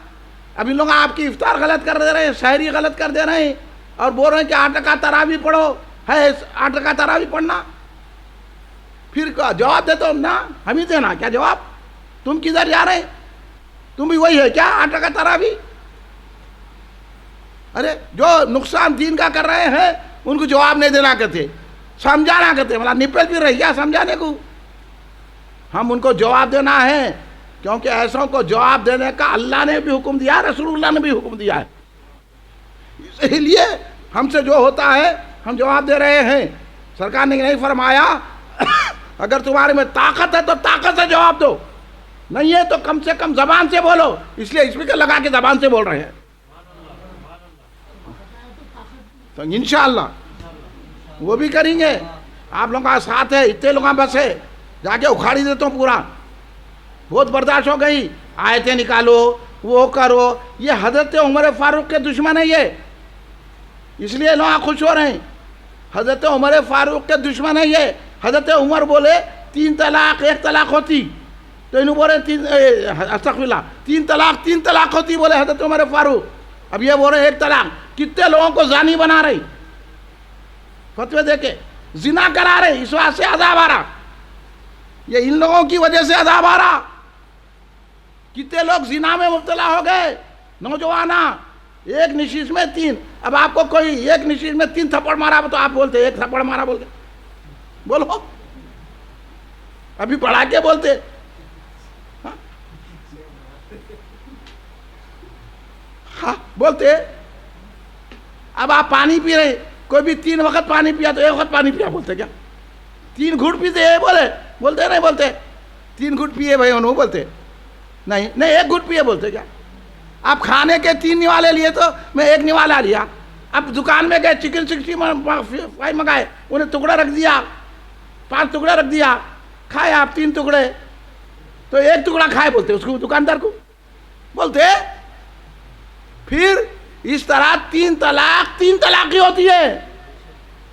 اب ان لوگ آپ کی افطار غلط کر دے رہے ہیں, شہری غلط کر دے رہے ہیں, اور بول رہے ہیں کہ 8 رکعت تراویح پڑھو. ہے 8 رکعت تراویح پڑھنا؟ پھر جواب دے تو نا, ہم ہی دینا کیا جواب؟ تم کدھر جا رہے ہیں؟ تم بھی وہی ہے کیا 8 رکعت تراویح؟ ارے جو نقصان دین کا کر رہے ہیں ان کو جواب نہیں دینا کہتے, سمجھانا کہتے. مطلب نپل بھی رہی کیا سمجھانے کو؟ ہم ان کو جواب دینا ہے, کیونکہ ایسوں کو جواب دینے کا اللہ نے بھی حکم دیا, رسول اللہ نے بھی حکم دیا ہے. اسی لیے ہم سے جو ہوتا ہے ہم جواب دے رہے ہیں. سرکار نے نہیں فرمایا اگر تمہارے میں طاقت ہے تو طاقت سے جواب دو, نہیں ہے تو کم سے کم زبان سے بولو. اس لیے اسپیکر لگا کے زبان سے بول رہے ہیں. تو انشاءاللہ وہ بھی کریں گے. آپ لوگوں کا ساتھ ہے, اتنے لوگوں بس ہے, جا کے اکھاڑی دیتا ہوں پورا. بہت برداشت ہو گئی, آیتیں نکالو, وہ کرو. یہ حضرت عمر فاروق کے دشمن ہے یہ, اس لیے لوگ خوش ہو رہے ہیں. حضرت عمر فاروق کے دشمن ہے یہ. حضرت عمر بولے 3 طلاق 1 طلاق ہوتی, تو انہوں بولے استغفر اللہ 3 طلاق ہوتی, بولے حضرت عمر فاروق. اب یہ بول رہے 1 طلاق. کتنے لوگوں کو زانی بنا رہی, فتوے دے کے زنا کرا رہے, اس واسطے عذاب آ رہا. یہ ان لوگوں کی وجہ سے عذاب آ رہا. کتنے لوگ زنا میں مبتلا ہو گئے نوجوانا, 1 نشیز میں 3. اب آپ کو کوئی 1 نشیز میں 3 تھپڑ مارا تو آپ بولتے 1 تھپڑ مارا بول کے بولو, ابھی پڑھا کے بولتے. ہاں بولتے. اب آپ پانی پی رہے, کوئی بھی 3 وقت پانی پیا تو 1 وقت پانی پیا بولتے کیا؟ 3 گھٹ پیتے یہ بولتے نہیں بولتے 3 گھٹ پیے بھائی انہوں بولتے نہیں 1 گھٹ پیے بولتے کیا؟ آپ کھانے کے 3 نوالے لیے تو میں 1 نوالا لیا. اب دکان میں گئے چکن 65 منگائے, انہیں ٹکڑا رکھ دیا, 5 ٹکڑا رکھ دیا, کھائے آپ 3 ٹکڑے تو 1 ٹکڑا کھائے بولتے اس کو, دکاندار کو بولتے. پھر اس طرح 3 طلاقی ہوتی ہے.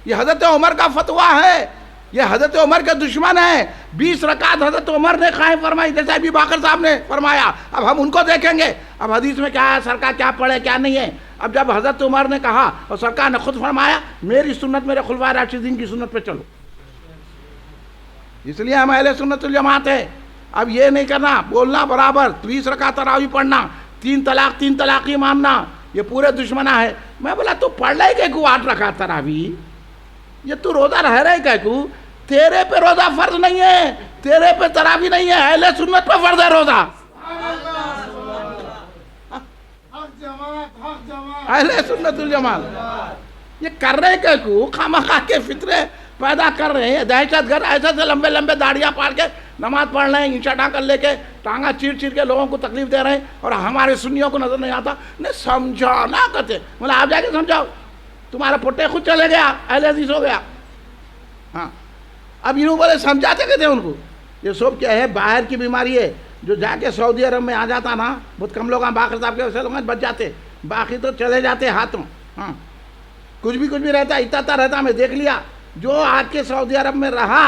یہ حضرت عمر کا فتویٰ ہے, یہ حضرت عمر کے دشمن ہیں. 20 رکعت حضرت عمر نے قائم فرمائی جیسے ابھی باقر صاحب نے فرمایا. اب ہم ان کو دیکھیں گے. اب حدیث میں کیا ہے, سرکار کیا پڑھے کیا نہیں ہے. اب جب حضرت عمر نے کہا اور سرکار نے خود فرمایا میری سنت میرے خلفائے راشدین کی سنت پہ چلو, اس لیے ہم اہل سنت الجماعت ہے. اب یہ نہیں کرنا, بولنا برابر, 20 رکعت تراویح پڑھنا, 3 طلاقی ماننا, یہ پورے دشمنہ ہے. میں بولا تو پڑھ لے کہ 8 رکعت تراویح, یہ تو روزہ رہ رہے کہ کو, تیرے پہ روزہ فرض نہیں ہے, تیرے پہ تراویح نہیں ہے, اہل سنت پہ فرض ہے روزہ. اہل سنت الجماعت یہ کر رہے کہ کو, خامخواہ کے فطرے پیدا کر رہے ہیں, دہشت گرد ایسے سے لمبے داڑیاں پاڑ کے نماز پڑھ رہے ہیں, اینچا ٹانکر لے کے ٹانگا چیر کے لوگوں کو تکلیف دے رہے ہیں, اور ہمارے سنیوں کو نظر نہیں آتا. نہیں سمجھانا کہتے, بولا آپ جا کے سمجھاؤ, تمہارا پٹے خود چلے گیا, اہل حدیث ہو گیا. ہاں اب انہوں بولے سمجھاتے کہتے ان کو. یہ سب کیا ہے, باہر کی بیماری ہے. جو جا کے سعودی عرب میں آ جاتا نا, بہت کم لوگ باقر صاحب کے ویسے لوگ بچ جاتے, باقی تو چلے جاتے ہاتھوں. ہاں کچھ بھی رہتا, اتنا رہتا, میں دیکھ لیا. جو آ کے سعودی عرب میں رہا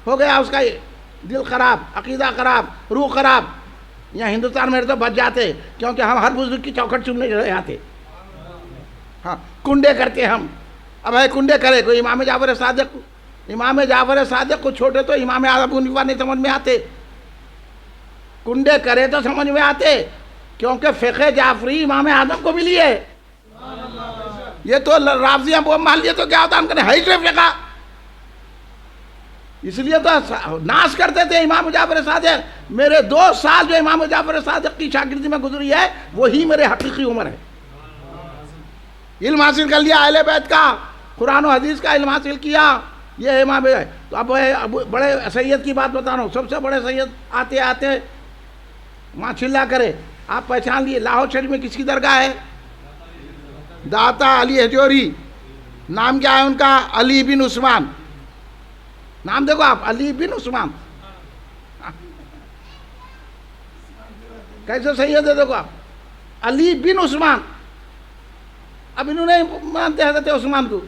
ہو گیا اس کا دل خراب, عقیدہ خراب, روح خراب. یہاں ہندوستان میں تو بچ جاتے, کیونکہ ہم ہر بزرگ کی چوکھٹ چومنے چلے جاتے. ہاں کنڈے کرتے ہم. اب ہے کنڈے کرے کوئی امام جعفر صادق کو چھوٹے تو امام ابو حنیفہ نہیں سمجھ میں آتے. کنڈے کرے تو سمجھ میں آتے, کیونکہ فقہ جعفری امام اعظم کو ملی ہے. یہ تو رافضیاں وہ مان لیے تو کیا ہوتا, ہم کہتے ہیں فقہ. اس لیے تو ناش کرتے تھے امام جعفر صادق. میرے 2 سال جو امام جعفر صادق کی شاگردی میں گزری ہے وہی میرے حقیقی عمر ہے. علم حاصل کر لیا اہل بیت کا, قرآن و حدیث کا علم حاصل کیا, یہ امام ہے. تو اب بڑے سید کی بات بتا رہا ہوں, سب سے بڑے سید آتے وہاں چلا کرے. آپ پہچان لیے لاہور شریف میں کس کی درگاہ ہے؟ داتا علی حجوری. نام کیا ہے ان کا؟ علی بن عثمان. نام دیکھو آپ, علی بن عثمان. کیسے سید ہے دیکھو آپ, علی بن عثمان. اب انہوں نے مانتے حضرت عثمان کو,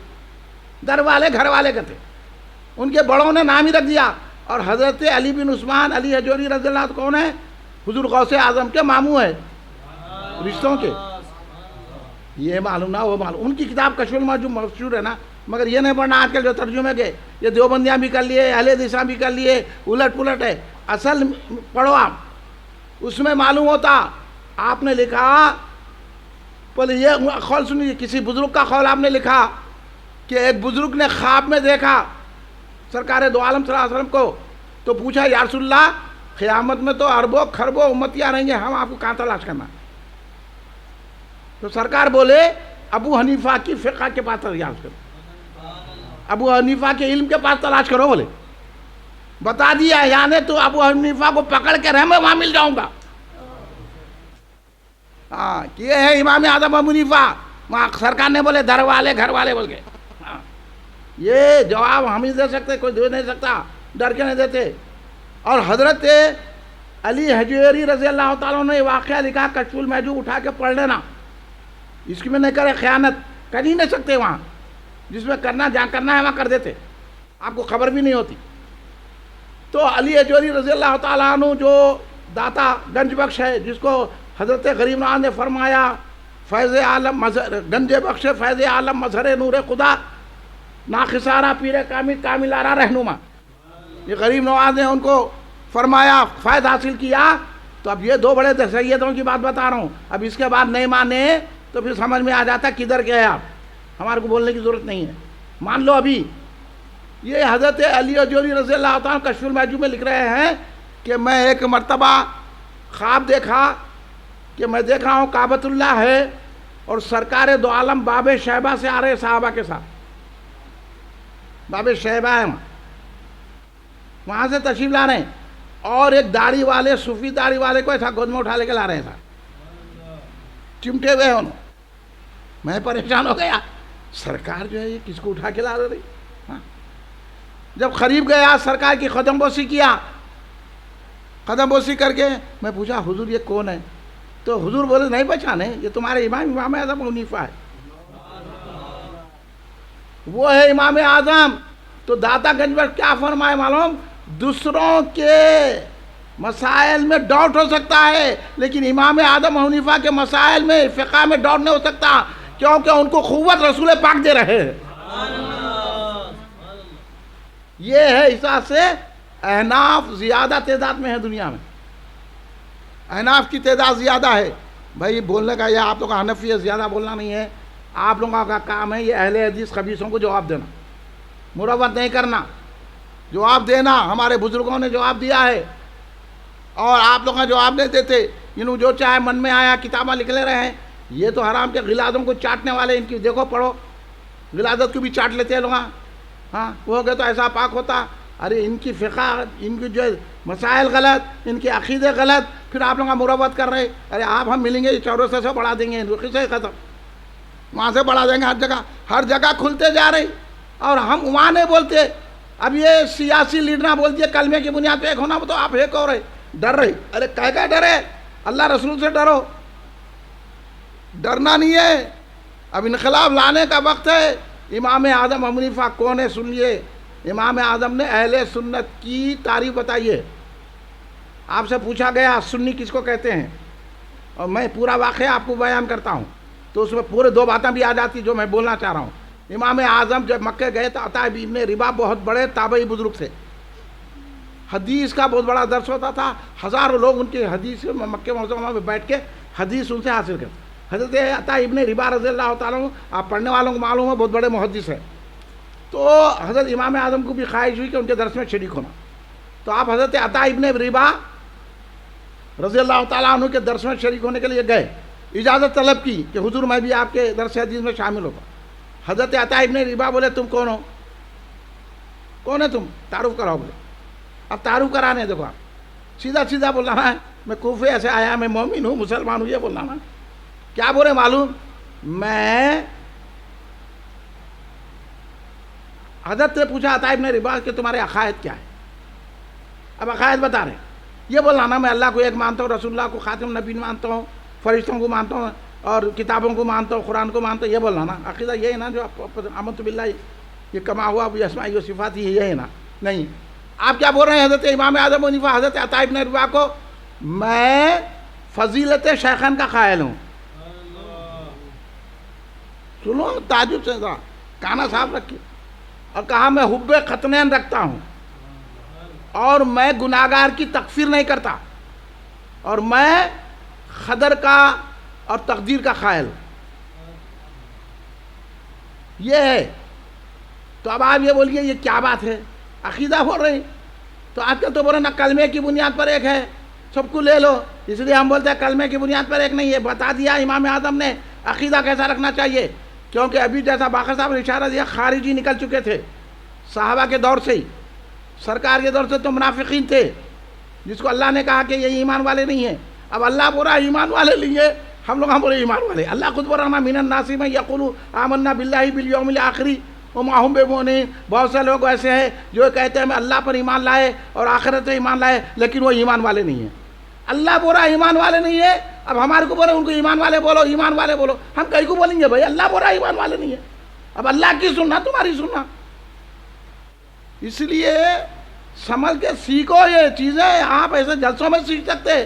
در والے گھر والے کہتے, ان کے بڑوں نے نام ہی رکھ دیا. اور حضرت علی بن عثمان علی حجوری رضی اللہ عنہ کون ہے؟ حضور غوث اعظم کے ماموں ہیں, رشتوں کے. یہ معلوم نہ وہ معلوم. ان کی کتاب کشف المحجوب مشہور ہے نا, مگر یہ نہیں پڑھنا آج کل جو ترجمے کے, یہ دیوبندیاں بھی کر لیے, اہل حدیثاں بھی کر لیے, الٹ پلٹ ہے. اصل پڑھو آپ, اس میں معلوم ہوتا. آپ نے لکھا, پہلے یہ قول سنیے, کسی بزرگ کا قول آپ نے لکھا کہ ایک بزرگ نے خواب میں دیکھا سرکار دو عالم صلی اللہ علیہ وسلم کو, تو پوچھا یا رسول اللہ قیامت میں تو اربوں خربوں امتیاں رہیں گے, ہم آپ کو کہاں تلاش کرنا؟ تو سرکار بولے ابو حنیفہ کی فقہ کے پاس تلاش کرو, ابو حنیفہ کے علم کے پاس تلاش کرو. بولے بتا دیا, یعنی تو ابو حنیفہ کو پکڑ کے رہ میں وہاں مل جاؤں گا. ہاں یہ ہے امام اعظم ابو حنیفہ. وہاں سرکار نے بولے در والے گھر والے بول کے. یہ جواب ہم ہی دے سکتے, کوئی دے نہیں سکتا, ڈر کے نہیں دیتے. اور حضرت علی حجویری رضی اللہ تعالیٰ نے واقعہ لکھا, کشف المحجوب اٹھا کے پڑھ لینا. اس کی میں نہیں کرے خیانت, کر ہی نہیں سکتے. وہاں جس میں کرنا جہاں کرنا ہے وہاں کر دیتے, آپ کو خبر بھی نہیں ہوتی. تو علی حجویری رضی اللہ تعالیٰ عنہ جو داتا گنج بخش ہے, جس کو حضرت غریب نواز نے فرمایا فیض عالم گنج بخش فیض عالم مظہر نور خدا ناخسارہ پیر کامل آرا رہنما. یہ غریب نواز نے ان کو فرمایا, فیض حاصل کیا. تو اب یہ 2 بڑے سیدوں کی بات بتا رہا ہوں. اب اس کے بعد نہیں مانے تو پھر سمجھ میں آ جاتا کدھر گئے آپ, ہمارے کو بولنے کی ضرورت نہیں ہے, مان لو. ابھی یہ حضرت علی حجوری رضی اللہ تعالیٰ کشف المحجوب میں لکھ رہے ہیں کہ میں ایک مرتبہ خواب دیکھا کہ میں دیکھ رہا ہوں کعبۃ اللہ ہے, اور سرکار دو عالم باب شیبہ سے آ رہے صحابہ کے ساتھ. باب شیبہ ہے وہاں سے تشریف لا رہے ہیں, اور ایک داڑھی والے, صوفی داڑھی والے کو ایسا گود میں اٹھا لے کے لا رہے ہیں, چمٹے ہوئے انہوں. میں پریشان ہو گیا, سرکار جو ہے یہ کس کو اٹھا کے لا رہی. جب قریب گیا سرکار کی قدم بوسی کیا, قدم بوسی کر کے میں پوچھا حضور یہ کون ہے؟ تو حضور بولے نہیں پہچانے, یہ تمہارے امام اعظم حنیفہ ہے. وہ ہے امام اعظم. تو داتا گنج میں کیا فرمائے معلوم؟ دوسروں کے مسائل میں ڈاؤٹ ہو سکتا ہے, لیکن امام اعظم حنیفہ کے مسائل میں فقہ میں ڈاؤٹ نہیں ہو سکتا, کیونکہ ان کو قوت رسول پاک دے رہے ہیں. یہ ہے حساب سے احناف زیادہ تعداد میں ہے دنیا میں, احناف کی تعداد زیادہ ہے. بھائی بولنے کا یہ آپ لوگوں کا حنفی ہے, زیادہ بولنا نہیں ہے. آپ لوگوں کا کام ہے یہ اہل حدیث خبیثوں کو جواب دینا, مروت نہیں کرنا, جواب دینا. ہمارے بزرگوں نے جواب دیا ہے اور آپ لوگ جواب نہیں دیتے. انہوں جو چاہے من میں آیا کتابیں لکھ لے رہے ہیں. یہ تو حرام کے غلازوں کو چاٹنے والے, ان کی دیکھو پڑھو, غلاظت کو بھی چاٹ لیتے ہیں لوگ. ہاں وہ ہو گئے تو ایسا پاک ہوتا. ارے ان کی فقہ, ان کی جو مسائل غلط, ان کے عقیدے غلط, پھر آپ لوگ مروت کر رہے. ارے آپ ہم ملیں گے چورسے سے بڑھا دیں گے, سے ختم, وہاں سے بڑھا دیں گے. ہر جگہ کھلتے جا رہے اور ہم وہاں نہیں بولتے. اب یہ سیاسی لیڈر بول دیے کلمے کی بنیاد پہ ایک ہونا, تو آپ ایک ہو رہے, ڈر رہے. ارے کیا ڈرے؟ اللہ رسول سے ڈرو, ڈرنا نہیں ہے. اب انقلاب لانے کا وقت ہے. امام اعظم حنیفہ کون ہے سن لیے. امام اعظم نے اہل سنت کی تعریف بتائیے. آپ سے پوچھا گیا سنی کس کو کہتے ہیں, اور میں پورا واقعہ آپ کو بیان کرتا ہوں, تو اس میں پورے 2 باتیں بھی آ جاتی جو میں بولنا چاہ رہا ہوں. امام اعظم جب مکہ گئے تو عطا ابن ربا بہت بڑے تابعی بزرگ تھے, حدیث کا بہت بڑا درس ہوتا تھا. ہزاروں لوگ ان کی حدیث مکہ معظمہ میں بیٹھ کے حدیث ان سے حاصل کرتے. حضرت عطا ابن ربا رضی اللہ تعالیٰ عنہ, آپ پڑھنے والوں کو معلوم ہے بہت بڑے محدث ہیں. تو حضرت امام اعظم کو بھی خواہش ہوئی کہ ان کے درس میں شریک ہونا. تو آپ حضرت عطا ابن ربا رضی اللہ تعالیٰ عنہ کے درس میں شریک ہونے کے لیے گئے, اجازت طلب کی کہ حضور میں بھی آپ کے درس حدیث میں شامل ہوگا. حضرت عطا ابن ربا بولے تم کون ہو, کون ہے تم, تعارف کراؤ. بولے اب تعارف کرانے, دیکھو آپ سیدھا سیدھا بولنا ہے, میں کوفے سے آیا, میں مومن ہوں, مسلمان ہوں, یہ بولنا نا. کیا بولے معلوم؟ میں حضرت نے پوچھا عطا ابن ربا کہ تمہارے عقائد کیا ہے. اب عقائد بتا رہے, یہ بولنا نا میں اللہ کو ایک مانتا ہوں, رسول اللہ کو خاتم نبی مانتا ہوں, فرشتوں کو مانتا ہوں, اور کتابوں کو مانتا ہوں, قرآن کو مانتا ہوں. یہ بولنا نا عقیدہ یہ ہے نا جو آمنت باللہ یہ کما ہوا اسماء و صفات ہی یہ ہے نا. نہیں, آپ کیا بول رہے ہیں حضرت امام اعظم حنیفہ حضرت عطا ابن ربا کو میں فضیلت شیخین کا قائل ہوں. سنو تعجب سے کانا صاف رکھیے. اور کہا میں حب ختنین رکھتا ہوں, اور میں گناہگار کی تکفیر نہیں کرتا, اور میں قدر کا اور تقدیر کا قائل ہوں. یہ ہے. تو اب آپ یہ بولیے یہ کیا بات ہے, عقیدہ بول رہے ہیں. تو آج کل تو بول رہے نا کلمے کی بنیاد پر ایک ہے, سب کو لے لو. اس لیے ہم بولتے ہیں کلمے کی بنیاد پر ایک نہیں ہے. بتا دیا امام اعظم نے عقیدہ کیسا رکھنا چاہیے, کیونکہ ابھی جیسا باقر صاحب نے اشارہ دیا خارجی نکل چکے تھے صحابہ کے دور سے ہی. سرکار کے دور سے تو منافقین تھے جس کو اللہ نے کہا کہ یہ ایمان والے نہیں ہیں. اب اللہ بول رہا ایمان والے نہیں ہے, ہم لوگ ہم بولے ایمان والے. اللہ خود بول رہا من الناس من یقول آمنا باللہ بالیوم الآخر وما هم بمؤمنین. بہت سے لوگ ایسے ہیں جو کہتے ہیں ہم اللہ پر ایمان لائے اور آخرت پہ ایمان لائے, لیکن وہ ایمان والے نہیں ہیں. اللہ بول رہا ایمان والے نہیں ہے, اب ہمارے کو بولے ان کو ایمان والے بولو, ایمان والے بولو. ہم کہیں کو بولیں گے بھائی اللہ بول رہا ایمان والے نہیں ہے. اب اللہ کی سننا تمہاری سننا. اس لیے سمجھ کے سیکھو یہ چیزیں. آپ ایسے جلسوں میں سیکھ سکتے,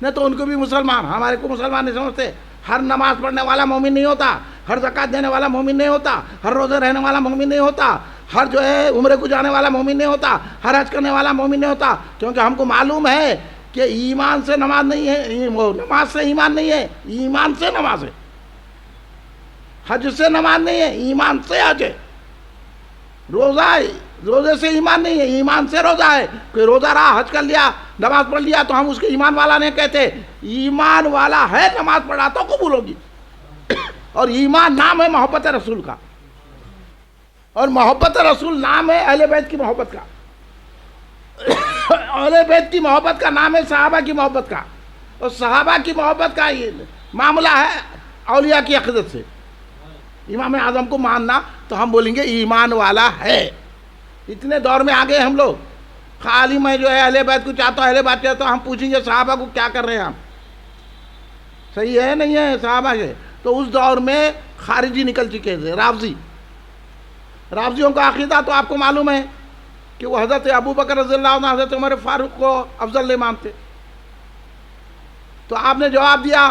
نہیں تو ان کو بھی مسلمان, ہمارے کو مسلمان نہیں سمجھتے. ہر نماز پڑھنے والا مومن نہیں ہوتا, ہر زکوٰۃ دینے والا مومن نہیں ہوتا, ہر روزے رہنے والا مومن نہیں ہوتا, ہر جو ہے عمرے کو جانے والا مومن نہیں ہوتا, ہر حج کرنے والا مومن نہیں ہوتا. کیونکہ ہم کو معلوم ہے کہ ایمان سے نماز نہیں ہے, نماز سے ایمان نہیں ہے, ایمان سے نماز ہے. حج سے نماز نہیں ہے, ایمان سے حج ہے. روزہ روزے سے ایمان نہیں ہے, ایمان سے روزہ ہے. کوئی روزہ رہا, حج کر لیا, نماز پڑھ لیا تو ہم اس کے ایمان والا نہیں کہتے. ایمان والا ہے, نماز پڑھا تو قبول ہوگی. اور ایمان نام ہے محبت رسول کا، اور محبت رسول نام ہے اہل بیت کی محبت کا، اہل بیت کی محبت کا نام ہے صحابہ کی محبت کا، اور صحابہ کی محبت کا یہ معاملہ ہے اولیاء کی عقیدت سے۔ امام اعظم کو ماننا تو ہم بولیں گے ایمان والا ہے۔ اتنے دور میں آگے ہم لوگ، خالی میں جو ہے اہل بیت کو چاہتا ہوں، اہل بیت چاہتا ہوں، ہم پوچھیں گے صحابہ کو کیا کر رہے ہیں ہم، صحیح ہے نہیں ہے صحابہ کے؟ تو اس دور میں خارجی نکل چکے تھے، رافضیوں کا عقیدہ تو آپ کو معلوم ہے کہ وہ حضرت ابو بکر رضی اللہ عنہ حضرت عمر فاروق کو افضل نہیں مانتے۔ تو آپ نے جواب دیا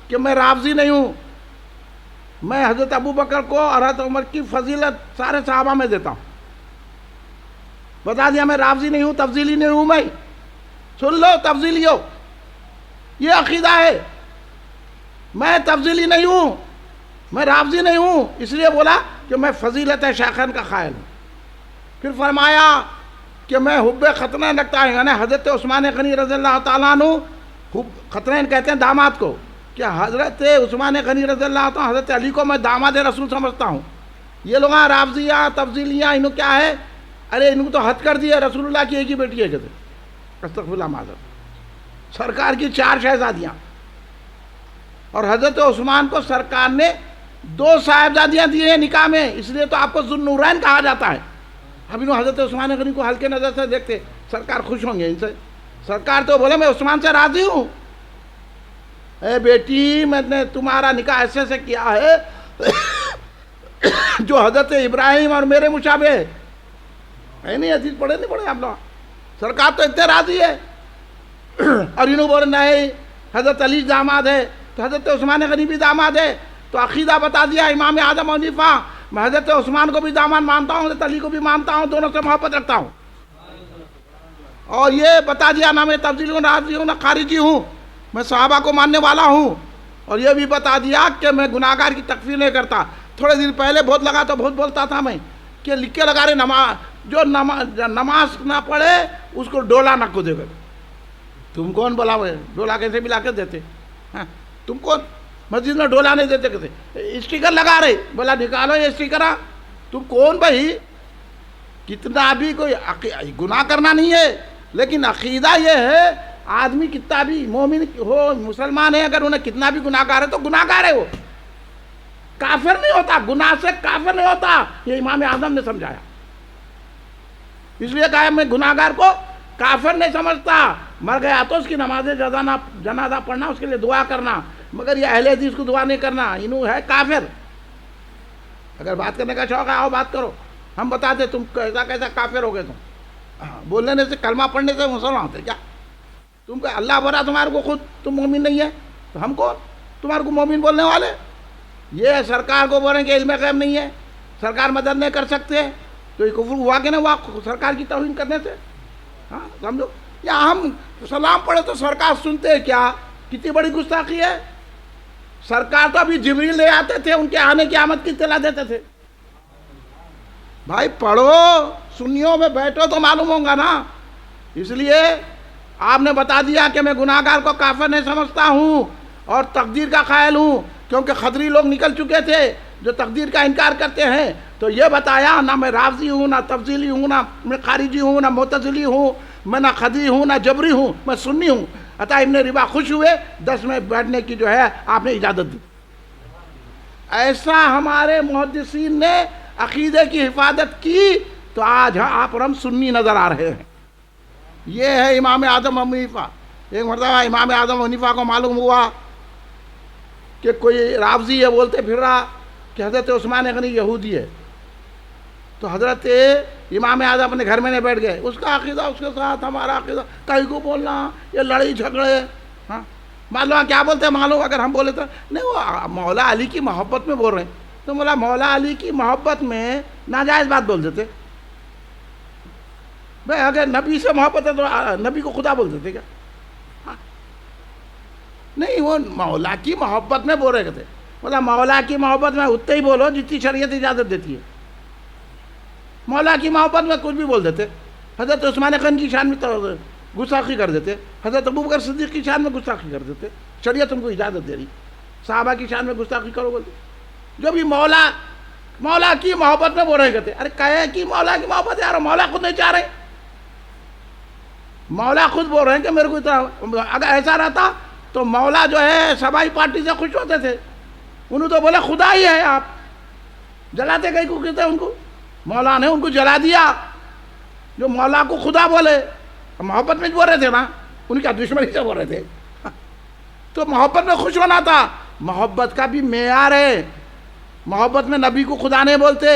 کہ میں رافضی نہیں ہوں، میں حضرت ابو بکر کو اور حضرت عمر کی فضیلت سارے صحابہ میں دیتا ہوں۔ بتا دیا میں رافضی نہیں ہوں، تفضیلی نہیں ہوں، میں سن لو تفضیلی ہو، یہ عقیدہ ہے۔ میں تفضیلی نہیں ہوں، میں رافضی نہیں ہوں، اس لیے بولا کہ میں فضیلت شیخین کا قائل ہوں۔ پھر فرمایا کہ میں حب ختنین رکھتا ہوں، یعنی حضرت عثمان غنی رضی اللہ تعالیٰ عنہ، ختنین کہتے ہیں داماد کو، کہ حضرت عثمان غنی رضی اللہ عنہ حضرت علی کو میں داماد رسول سمجھتا ہوں۔ یہ لوگ رافضیاں تفضیلیاں انہوں کیا ہے، ارے انہوں تو حد کر دیا، رسول اللہ کی ایک ہی بیٹی ہے کہتے استغفر اللہ معذرت، سرکار کی 4 شہزادیاں، اور حضرت عثمان کو سرکار نے 2 صاحبزادیاں دی ہیں نکاح میں، اس لیے تو آپ کو ذو النورین کہا جاتا ہے۔ اب انہوں حضرت عثمان غنی کو ہلکے نظر سے دیکھتے، سرکار خوش ہوں گے ان سے، سرکار تو بولے میں عثمان سے راضی ہوں۔ اے بیٹی میں نے تمہارا نکاح ایسے سے کیا ہے جو حضرت ابراہیم اور میرے مشابہ ہے نہیں، حدیث پڑھے نہیں پڑھے آپ لوگ، سرکار تو اتنے راضی ہے۔ اور انہوں بولے نہیں حضرت علی داماد ہے تو حضرت عثمان غنی بھی داماد ہے، تو عقیدہ بتا دیا امام اعظم حنیفہ، میں حضرت عثمان کو بھی داماد مانتا ہوں، حضرت علی کو بھی مانتا ہوں، دونوں سے محبت رکھتا ہوں۔ اور یہ بتا دیا نہ میں تفضیلی ہوں، رافضی ہوں، نہ خارجی ہوں، میں صحابہ کو ماننے والا ہوں۔ اور یہ بھی بتا دیا کہ میں گناہگار کی تکفیر نہیں کرتا۔ تھوڑے دن پہلے بہت لگا تو بہت بولتا تھا میں کہ لکھ کے لگا رہے جو نماز نہ پڑھے اس کو ڈولا نہ کو دے گا۔ تم کون بولا ہوئے ڈولا کیسے بھی لا کے دیتے؟ ہاں تم کون مسجد میں ڈولا نہیں دیتے کہتے اسٹیکر لگا رہے، بولا نکالو یہ اسٹیکر۔ تم کون بھائی؟ کتنا بھی کوئی گناہ کرنا نہیں ہے، لیکن عقیدہ یہ ہے آدمی کتنا بھی مومن ہو، مسلمان ہے، اگر انہیں کتنا بھی گناہ گار ہے تو گناہ گار ہے، وہ کافر نہیں ہوتا، گناہ سے کافر نہیں ہوتا۔ یہ امام اعظم نے سمجھایا، اس لیے کہا میں گناہ گار کو کافر نہیں سمجھتا، مر گیا تو اس کی نماز جنازہ پڑھنا، اس کے لیے دعا کرنا، مگر یہ اہل حدیث کو دعا نہیں کرنا، انہوں ہے کافر۔ اگر بات کرنے کا شوق ہے آؤ بات کرو، ہم بتا دیں تم کیسا کیسا کافر ہو گئے، تم بولنے سے کلمہ پڑھنے سے مسلمان ہوتے کیا؟ تم کہ اللہ بھرا تمہارے کو خود تم مومن نہیں ہے تو ہم کون تمہارے کو مومن بولنے والے؟ یہ سرکار کو بولیں کہ علم غیب نہیں ہے، سرکار مدد نہیں کر سکتے، تو یہ کفر ہوا کہ نہ ہوا سرکار کی توہین کرنے سے؟ ہاں سمجھو، یا ہم سلام پڑھے تو سرکار سنتے کیا؟ کتنی بڑی گستاخی ہے۔ سرکار تو ابھی جبریل لے آتے تھے، ان کے آنے کی آمد کی اطلاع دیتے تھے۔ بھائی پڑھو، سنیوں میں بیٹھو تو معلوم ہوگا نا۔ اس لیے آپ نے بتا دیا کہ میں گناہگار کو کافر نہیں سمجھتا ہوں اور تقدیر کا قائل ہوں، کیونکہ خدری لوگ نکل چکے تھے جو تقدیر کا انکار کرتے ہیں۔ تو یہ بتایا نہ میں رافضی ہوں، نہ تفضیلی ہوں، نہ میں خارجی ہوں، نہ معتزلی ہوں، میں نہ خدری ہوں، نہ جبری ہوں، میں سنی ہوں۔ عطا ابن ربا خوش ہوئے 10 میں بیٹھنے کی جو ہے آپ نے اجازت دی۔ ایسا ہمارے محدثین نے عقیدے کی حفاظت کی تو آج آپ اور ہم سنی نظر آ رہے ہیں۔ یہ ہے امام اعظم حنیفہ۔ ایک مرتبہ امام اعظم حنیفہ کو معلوم ہوا کہ کوئی رافضی یہ بولتے پھر رہا کہ حضرت عثمان غنی یہودی ہے، تو حضرت امام اعظم اپنے گھر میں نہیں بیٹھ گئے، اس کا عقیدہ اس کے ساتھ ہمارا عقیدہ، کہیں کو بولنا یہ لڑائی جھگڑے۔ ہاں معلوم کیا بولتے ہیں؟ معلوم اگر ہم بولے تو نہیں وہ مولا علی کی محبت میں بول رہے ہیں، تو مولا مولا علی کی محبت میں ناجائز بات بول دیتے۔ بھائی اگر نبی سے محبت ہے تو نبی کو خدا بول دیتے کیا؟ نہیں، وہ مولا کی محبت میں بول رہے تھے، مولا مولا کی محبت میں اتنے ہی بولو جتنی شریعت اجازت دیتی ہے۔ مولا کی محبت میں کچھ بھی بول دیتے، حضرت عثمان غنی کی شان میں تو گستاخی کر دیتے، حضرت ابوبکر صدیق کی شان میں گستاخی کر دیتے، شریعت تم کو اجازت دے رہی، صحابہ کی شان میں گستاخی کرو بولتے۔ جو بھی مولا کی محبت میں وہ رہے کرتے. ارے کہے کہ مولا کی محبت ہے یار, مولا خود نہیں چاہ رہے. مولا خود بول رہے ہیں کہ میرے کو اتنا, اگر ایسا رہتا تو مولا جو ہے سبائی پارٹی سے خوش ہوتے تھے. انہوں تو بولے خدا ہی ہے, آپ جلاتے کہیں کو کہتے ان کو. مولا نے ان کو جلا دیا جو مولا کو خدا بولے. محبت میں بول رہے تھے نا, ان کا دشمنی سے بول رہے تھے. تو محبت میں خوش ہونا تھا. محبت کا بھی معیار ہے. محبت میں نبی کو خدا نہیں بولتے,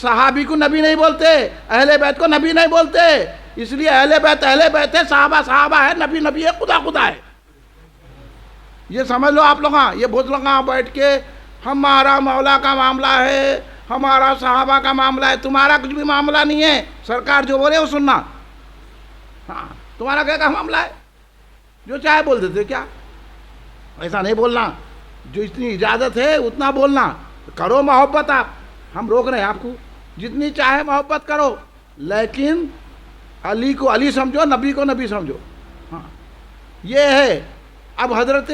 صحابی کو نبی نہیں بولتے, اہل بیت کو نبی نہیں بولتے. اس لیے اہل بیت ہے, صحابہ ہے, نبی ہے, خدا ہے. یہ سمجھ لو آپ لوگ. یہ بہت لوگ بیٹھ کے ہمارا مولا کا معاملہ ہے, ہمارا صحابہ کا معاملہ ہے. تمہارا کچھ بھی معاملہ نہیں ہے. سرکار جو بولے وہ سننا. ہاں, تمہارا کیا معاملہ ہے؟ جو چاہے بول دیتے. کیا ایسا نہیں بولنا. جو اتنی اجازت ہے اتنا بولنا. کرو محبت, آپ ہم روک رہے ہیں آپ کو, جتنی چاہے محبت کرو, لیکن علی کو علی سمجھو, نبی کو نبی سمجھو. ہاں, یہ ہے. اب حضرت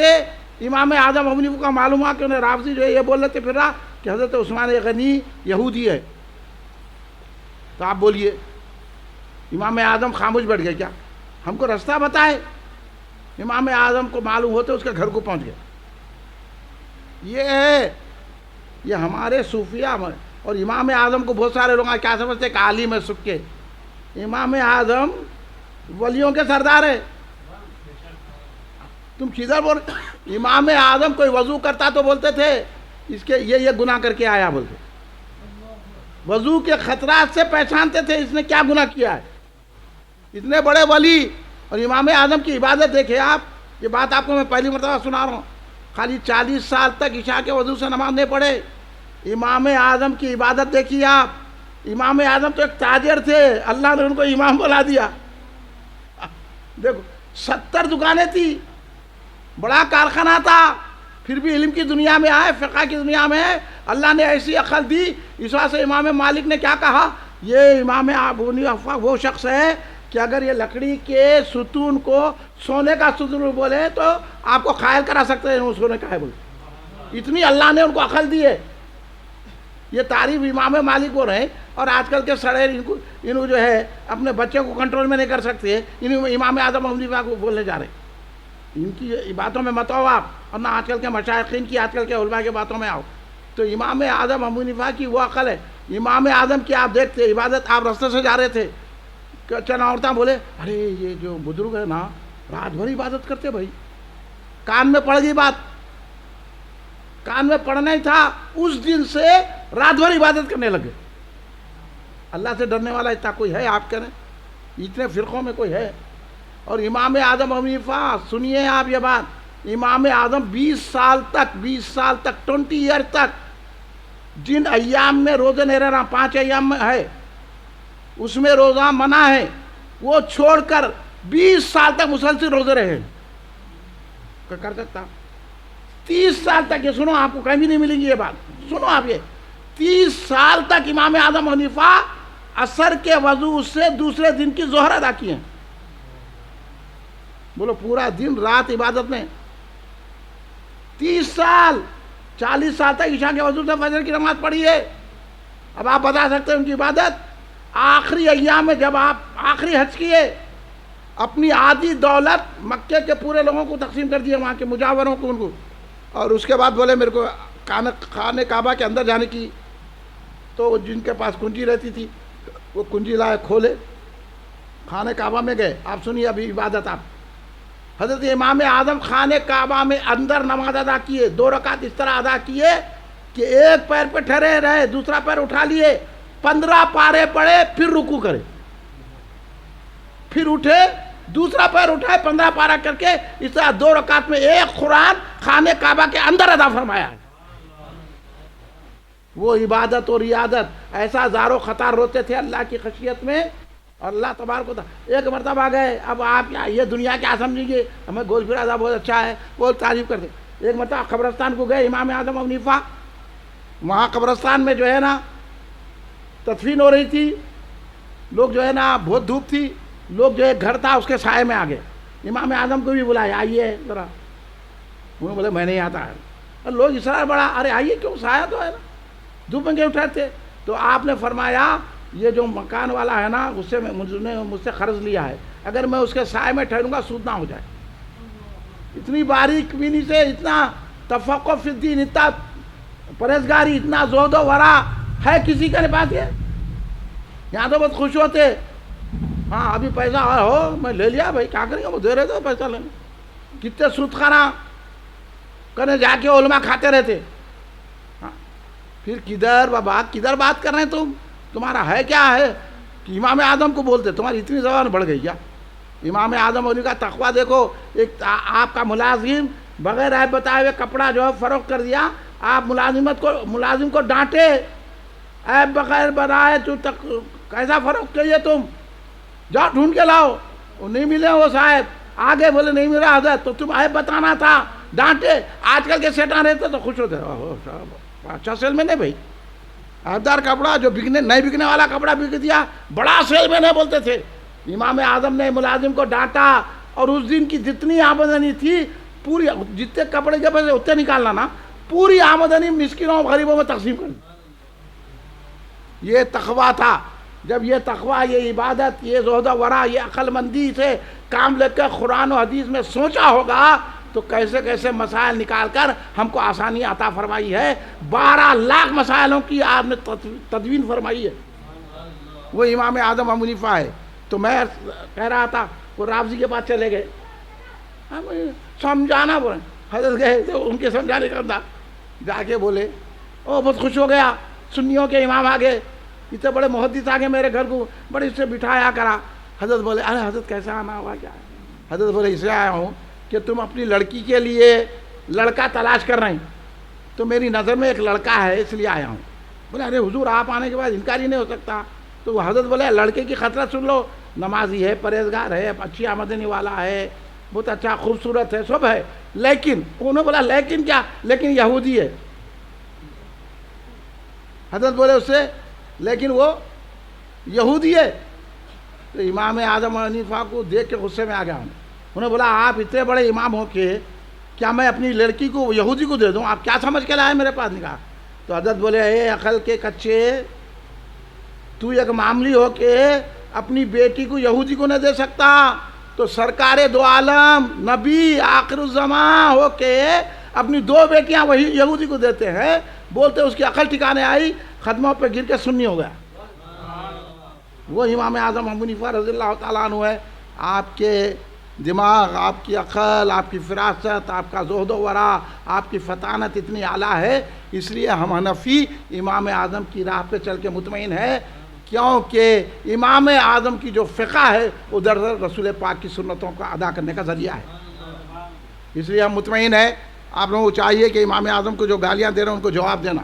امام اعظم ابو حنیفہ کا معلوم ہوا کہ انہیں رافضی جو ہے یہ بول لیتے پھر رہا کہ حضرت عثمان غنی یہودی ہے. تو آپ بولیے امام اعظم خاموش بیٹھ گئے کیا؟ ہم کو راستہ بتائے. امام اعظم کو معلوم ہوتے اس کے گھر کو پہنچ گئے. یہ ہے, یہ ہمارے صوفیہ میں. اور امام اعظم کو بہت سارے لوگ کیا سمجھتے ہیں کہ عالم ہے سکھ کے. امام اعظم ولیوں کے سردار ہے. تم کدھر بول. امام اعظم کوئی وضو کرتا تو بولتے تھے اس کے یہ گناہ کر کے آیا بولتے. وضو کے خطرات سے پہچانتے تھے اس نے کیا گناہ کیا ہے. اتنے بڑے ولی اور امام اعظم کی عبادت دیکھے آپ. یہ بات آپ کو میں پہلی مرتبہ سنا رہا ہوں. خالی 40 سال تک عشاء کے وضو سے نماز نہیں پڑھے. امام اعظم کی عبادت دیکھیے آپ. امام اعظم تو ایک تاجر تھے, اللہ نے ان کو امام بنا دیا. دیکھو 70 دکانیں تھی, بڑا کارخانہ تھا, پھر بھی علم کی دنیا میں آئے, فقہ کی دنیا میں ہے. اللہ نے ایسی عقل دی. اس وجہ سے امام مالک نے کیا کہا, یہ امام ابو حنیفہ وہ شخص ہے کہ اگر یہ لکڑی کے ستون کو سونے کا ستون بولے تو آپ کو قائل کرا سکتے ہیں وہ سونے کا ہے بولے. اتنی اللہ نے ان کو عقل دی ہے. یہ تعریف امام مالک بول رہے ہیں. اور آج کل کے سڑے ان کو جو ہے اپنے بچے کو کنٹرول میں نہیں کر سکتے, امام اعظم ابو حنیفہ کو بولنے جا رہے ہیں. ان کی باتوں میں مت آؤ آپ, اور نہ آج کل کے مشائخین کی, آج کل کے علماء کی باتوں میں آؤ. تو امام اعظم ابو حنیفہ کی وہ عقل ہے. امام اعظم کی آپ دیکھتے عبادت, آپ راستے سے جا رہے تھے, چند عورتیں بولے ارے یہ جو بزرگ ہے نا رات بھر عبادت کرتے بھائی. کان میں پڑ گئی بات, کان میں پڑنا ہی تھا. اس دن سے رات بھر عبادت کرنے لگے. اللہ سے ڈرنے والا اتنا کوئی ہے آپ کہنے؟ اتنے فرقوں میں کوئی ہے؟ اور امام اعظم ابو حنیفہ سنیے آپ یہ بات, امام اعظم 20 سال تک 20 ایئر تک جن ایام میں روزے نہیں رہنا, 5 ایام میں ہے اس میں روزہ منع ہے, وہ چھوڑ کر 20 سال تک مسلسل روزے رہے. کر سکتا 30 سال تک. یہ سنو, آپ کو کہیں بھی نہیں ملیں گی یہ بات, سنو آپ. یہ 30 سال تک امام اعظم ابو حنیفہ عصر کے وضو سے دوسرے دن کی ظہر ادا کیے ہیں. بولو پورا دن رات عبادت میں. 30 سال 40 سال تک عشاء کے وضو سے فجر کی نماز پڑھی ہے. اب آپ بتا سکتے ہیں ان کی عبادت. آخری ایام میں جب آپ آخری حج کیے, اپنی آدھی دولت مکے کے پورے لوگوں کو تقسیم کر دیا, وہاں کے مجاوروں کو, ان کو. اور اس کے بعد بولے میرے کو خانہ کعبہ کے اندر جانے کی. تو جن کے پاس کنجی رہتی تھی وہ کنجی لائے, کھولے, خانہ کعبہ میں گئے. آپ سنیے ابھی عبادت. آپ حضرت امام اعظم خانہ کعبہ میں اندر نماز ادا کیے, 2 رکعت اس طرح ادا کیے کہ ایک پیر پہ ٹھہرے رہے, دوسرا پیر اٹھا لیے, 15 پارے پڑے, پھر رکوع کرے, پھر اٹھے, دوسرا پیر اٹھائے, 15 پارا کر کے اس طرح 2 رکعت میں ایک قرآن خانہ کعبہ کے اندر ادا فرمایا ہے. وہ عبادت اور ریاضت ایسا زارو خطار روتے تھے اللہ کی خشیت میں. اور اللہ تبارک و تعالیٰ ایک مرتبہ گئے. اب آپ یہ دنیا کیا سمجھیں گے, ہمیں گوشت پھرادا بہت اچھا ہے, بہت تعریف کرتے. ایک مرتبہ قبرستان کو گئے امام اعظم ابو حنیفہ. وہاں قبرستان میں جو ہے نا تدفین ہو رہی تھی. لوگ جو ہے نا بہت دھوپ تھی, لوگ جو ہے گھر تھا اس کے سائے میں آ گئے. امام اعظم کو بھی بلایا, آئیے ذرا. انہوں نے بولے میں نہیں آتا. اور لوگ اصرار بڑھا، ارے آئیے کیوں، سایہ تو ہے نا، دھوپ میں کیوں اٹھے تھے؟ تو آپ نے فرمایا یہ جو مکان والا ہے نا اس سے مجھ سے قرض لیا ہے، اگر میں اس کے سائے میں ٹھہروں گا سود نہ ہو جائے۔ اتنی باریک بینی سے، اتنا تفقہ فی الدین، اتنا پرہیزگاری، اتنا زہد و ورع ہے کسی کے پاس؟ یہ یہاں تو بہت خوش ہوتے، ہاں ابھی پیسہ ہو میں لے لیا بھائی، کیا کریں گے، وہ دے رہے تھے پیسہ لینے۔ کتنے سود خانہ کرنے جا کے علماء کھاتے رہتے۔ ہاں پھر کدھر بابا، کدھر بات کر رہے ہیں تمہارا ہے کیا ہے کہ امام اعظم کو بولتے؟ تمہاری اتنی زبان بڑھ گئی کیا؟ امام اعظم علی کا تقویٰ دیکھو، ایک آپ کا ملازم بغیر عیب بتائے ہوئے کپڑا جو ہے فروخت کر دیا، آپ ملازم کو ڈانٹے، عیب بغیر بتائے تو کیسا فروخت کیے تم، جاؤ ڈھونڈ کے لاؤ، وہ نہیں ملے وہ صاحب، آگے بولے نہیں ملا حضرت، تو تم عیب بتانا تھا، ڈانٹے۔ آج کل کے سیٹاں رہتے تو خوش ہوتے، اچھا سیل میں نے بھائی، عیبدار کپڑا جو نہیں بکنے والا کپڑا بک دیا، بڑا سیل میں نے بولتے تھے۔ امام اعظم نے ملازم کو ڈانٹا، اور اس دن کی جتنی آمدنی تھی پوری، جتنے کپڑے کے پیسے اتنے نکالنا نا، پوری آمدنی مسکینوں غریبوں میں تقسیم کر دی۔ یہ تقویٰ تھا۔ جب یہ تقویٰ، یہ عبادت، یہ زہد و ورع، یہ عقل مندی سے کام لے کر قرآن و حدیث میں سوچا ہوگا تو کیسے کیسے مسائل نکال کر ہم کو آسانی عطا فرمائی ہے۔ 12 لاکھ مسائلوں کی آپ نے تدوین فرمائی ہے، وہ امام اعظم ابو حنیفہ ہے۔ تو میں کہہ رہا تھا وہ رافضی کے پاس چلے گئے، سمجھانا بولے، حضرت گئے تو ان کے سمجھانے کا تھا، جا کے بولے، او بہت خوش ہو گیا، سنیوں کے امام آگے، اتنے بڑے محدث آگے میرے گھر کو، بڑے اس سے بٹھایا کرا۔ حضرت بولے ارے حضرت کیسا آنا ہوا کیا ہے؟ حضرت بولے اسے آیا ہوں کہ تم اپنی لڑکی کے لیے لڑکا تلاش کر رہے ہیں، تو میری نظر میں ایک لڑکا ہے اس لیے آیا ہوں۔ بولے ارے حضور آپ آنے کے بعد انکار ہی نہیں ہو سکتا۔ تو وہ حضرت بولے لڑکے کی خطرت سن لو، نمازی ہے، پرہیزگار ہے، اچھی آمدنی والا ہے، بہت اچھا خوبصورت ہے، سب ہے، لیکن انہوں نے بولا لیکن کیا؟ لیکن یہودی ہے۔ حضرت بولے اس سے لیکن وہ یہودی ہے۔ تو امام اعظم حنیفہ کو دیکھ کے غصے میں آ گیا انہوں نے بولا آپ اتنے بڑے امام ہو کے کیا میں اپنی لڑکی کو یہودی کو دے دوں؟ آپ کیا سمجھ کے لائے میرے پاس؟ نکاح۔ تو حضرت بولے اے عقل کے کچے، تو ایک معاملی ہو کے اپنی بیٹی کو یہودی کو نہ دے سکتا، تو سرکار دو عالم نبی آخر الزمان ہو کے اپنی 2 بیٹیاں وہی یہودی کو دیتے ہیں؟ بولتے اس کی عقل ٹھکانے آئی، قدموں پہ گر کے سنی ہو گیا۔ وہ امام اعظم ابو حنیفہ رضی اللہ تعالیٰ عنہ ہے۔ آپ کے دماغ، آپ کی عقل، آپ کی فراست، آپ کا زہد و ورع، آپ کی فطانت اتنی اعلیٰ ہے، اس لیے ہم حنفی امام اعظم کی راہ پہ چل کے مطمئن ہے، کیونکہ امام اعظم کی جو فقہ ہے وہ دراصل رسول پاک کی سنتوں کو ادا کرنے کا ذریعہ ہے، اس لیے ہم مطمئن ہیں۔ آپ لوگوں کو چاہیے کہ امام اعظم کو جو گالیاں دے رہے ہیں ان کو جواب دینا،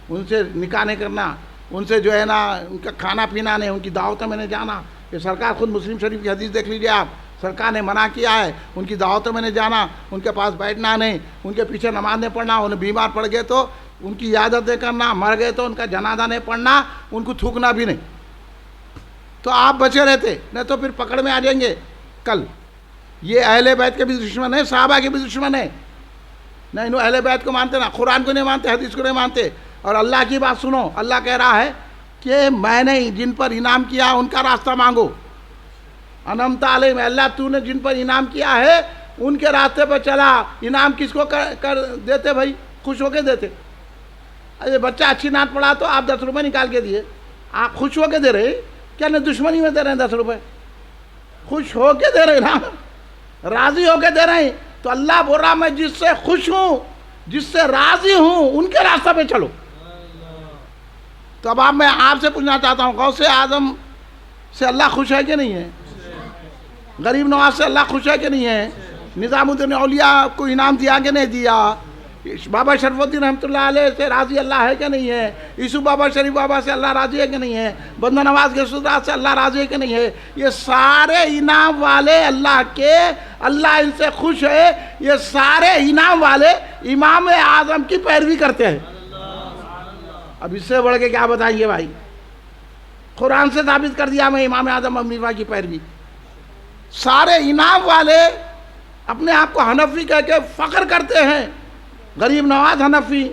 ان سے نکاح نہیں کرنا، ان سے جو ہے نا ان کا کھانا پینا نہیں، ان کی دعوتوں میں نہیں جانا۔ یہ سرکار خود مسلم شریف کی حدیث دیکھ لیجیے آپ، سرکار نے منع کیا ہے ان کی دعوتوں میں نہیں جانا، ان کے پاس بیٹھنا نہیں، ان کے پیچھے نماز نہیں پڑھنا، انہیں بیمار پڑ گئے تو ان کی عیادت نہیں کرنا، مر گئے تو ان کا جنازہ نہیں پڑھنا، ان کو تھوکنا بھی نہیں۔ تو آپ بچے رہتے، نہیں تو پھر پکڑ میں آ جائیں گے کل۔ یہ اہل بیت کے بھی دشمن ہے، صحابہ کے بھی دشمن ہے، نہیں انہوں اہل بیت کو مانتے نا، قرآن کو نہیں مانتے، حدیث کو نہیں مانتے۔ اور اللہ کی بات سنو، اللہ کہہ رہا ہے کہ میں نے جن پر انعام کیا ان کا راستہ مانگو، انعمت علیہم، اللہ تو نے جن پر انعام کیا ہے ان کے راستے پر چلا۔ انعام کس کو کر دیتے بھائی؟ خوش ہو کے دیتے۔ ارے بچہ اچھی نعت پڑھا تو آپ 10 روپے نکال کے دیے، آپ خوش ہو کے دے رہے، کیا نہیں دشمنی میں دے رہے ہیں 10 روپے؟ خوش ہو کے دے رہے نا، راضی ہو کے دے رہے ہیں۔ تو اللہ بول رہا میں جس سے خوش ہوں، جس سے راضی ہوں، ان کے راستہ پہ چلو۔ تو اب میں آپ سے پوچھنا چاہتا ہوں، غوث اعظم سے اللہ خوش ہے کہ نہیں ہے؟ غریب نواز سے اللہ خوش ہے کہ نہیں ہے؟ نظام الدین اولیاء کو انعام دیا کہ نہیں دیا؟ بابا شرف الدین رحمۃ اللہ علیہ سے راضی اللہ ہے کہ نہیں ہے؟ یوسف بابا شریف بابا سے اللہ راضی ہے کہ نہیں ہے؟ بندہ نواز کے سلطان سے اللہ راضی ہے کہ نہیں ہے؟ یہ سارے انعام والے اللہ کے، اللہ ان سے خوش ہے۔ یہ سارے انعام والے امام اعظم کی پیروی کرتے ہیں۔ اب اس سے بڑھ کے کیا بتائیں گے بھائی؟ قرآن سے ثابت کر دیا میں امام اعظم ابو حنیفہ کی پیروی۔ سارے انعام والے اپنے آپ کو حنفی کہہ کے فخر کرتے ہیں، غریب نواز حنفی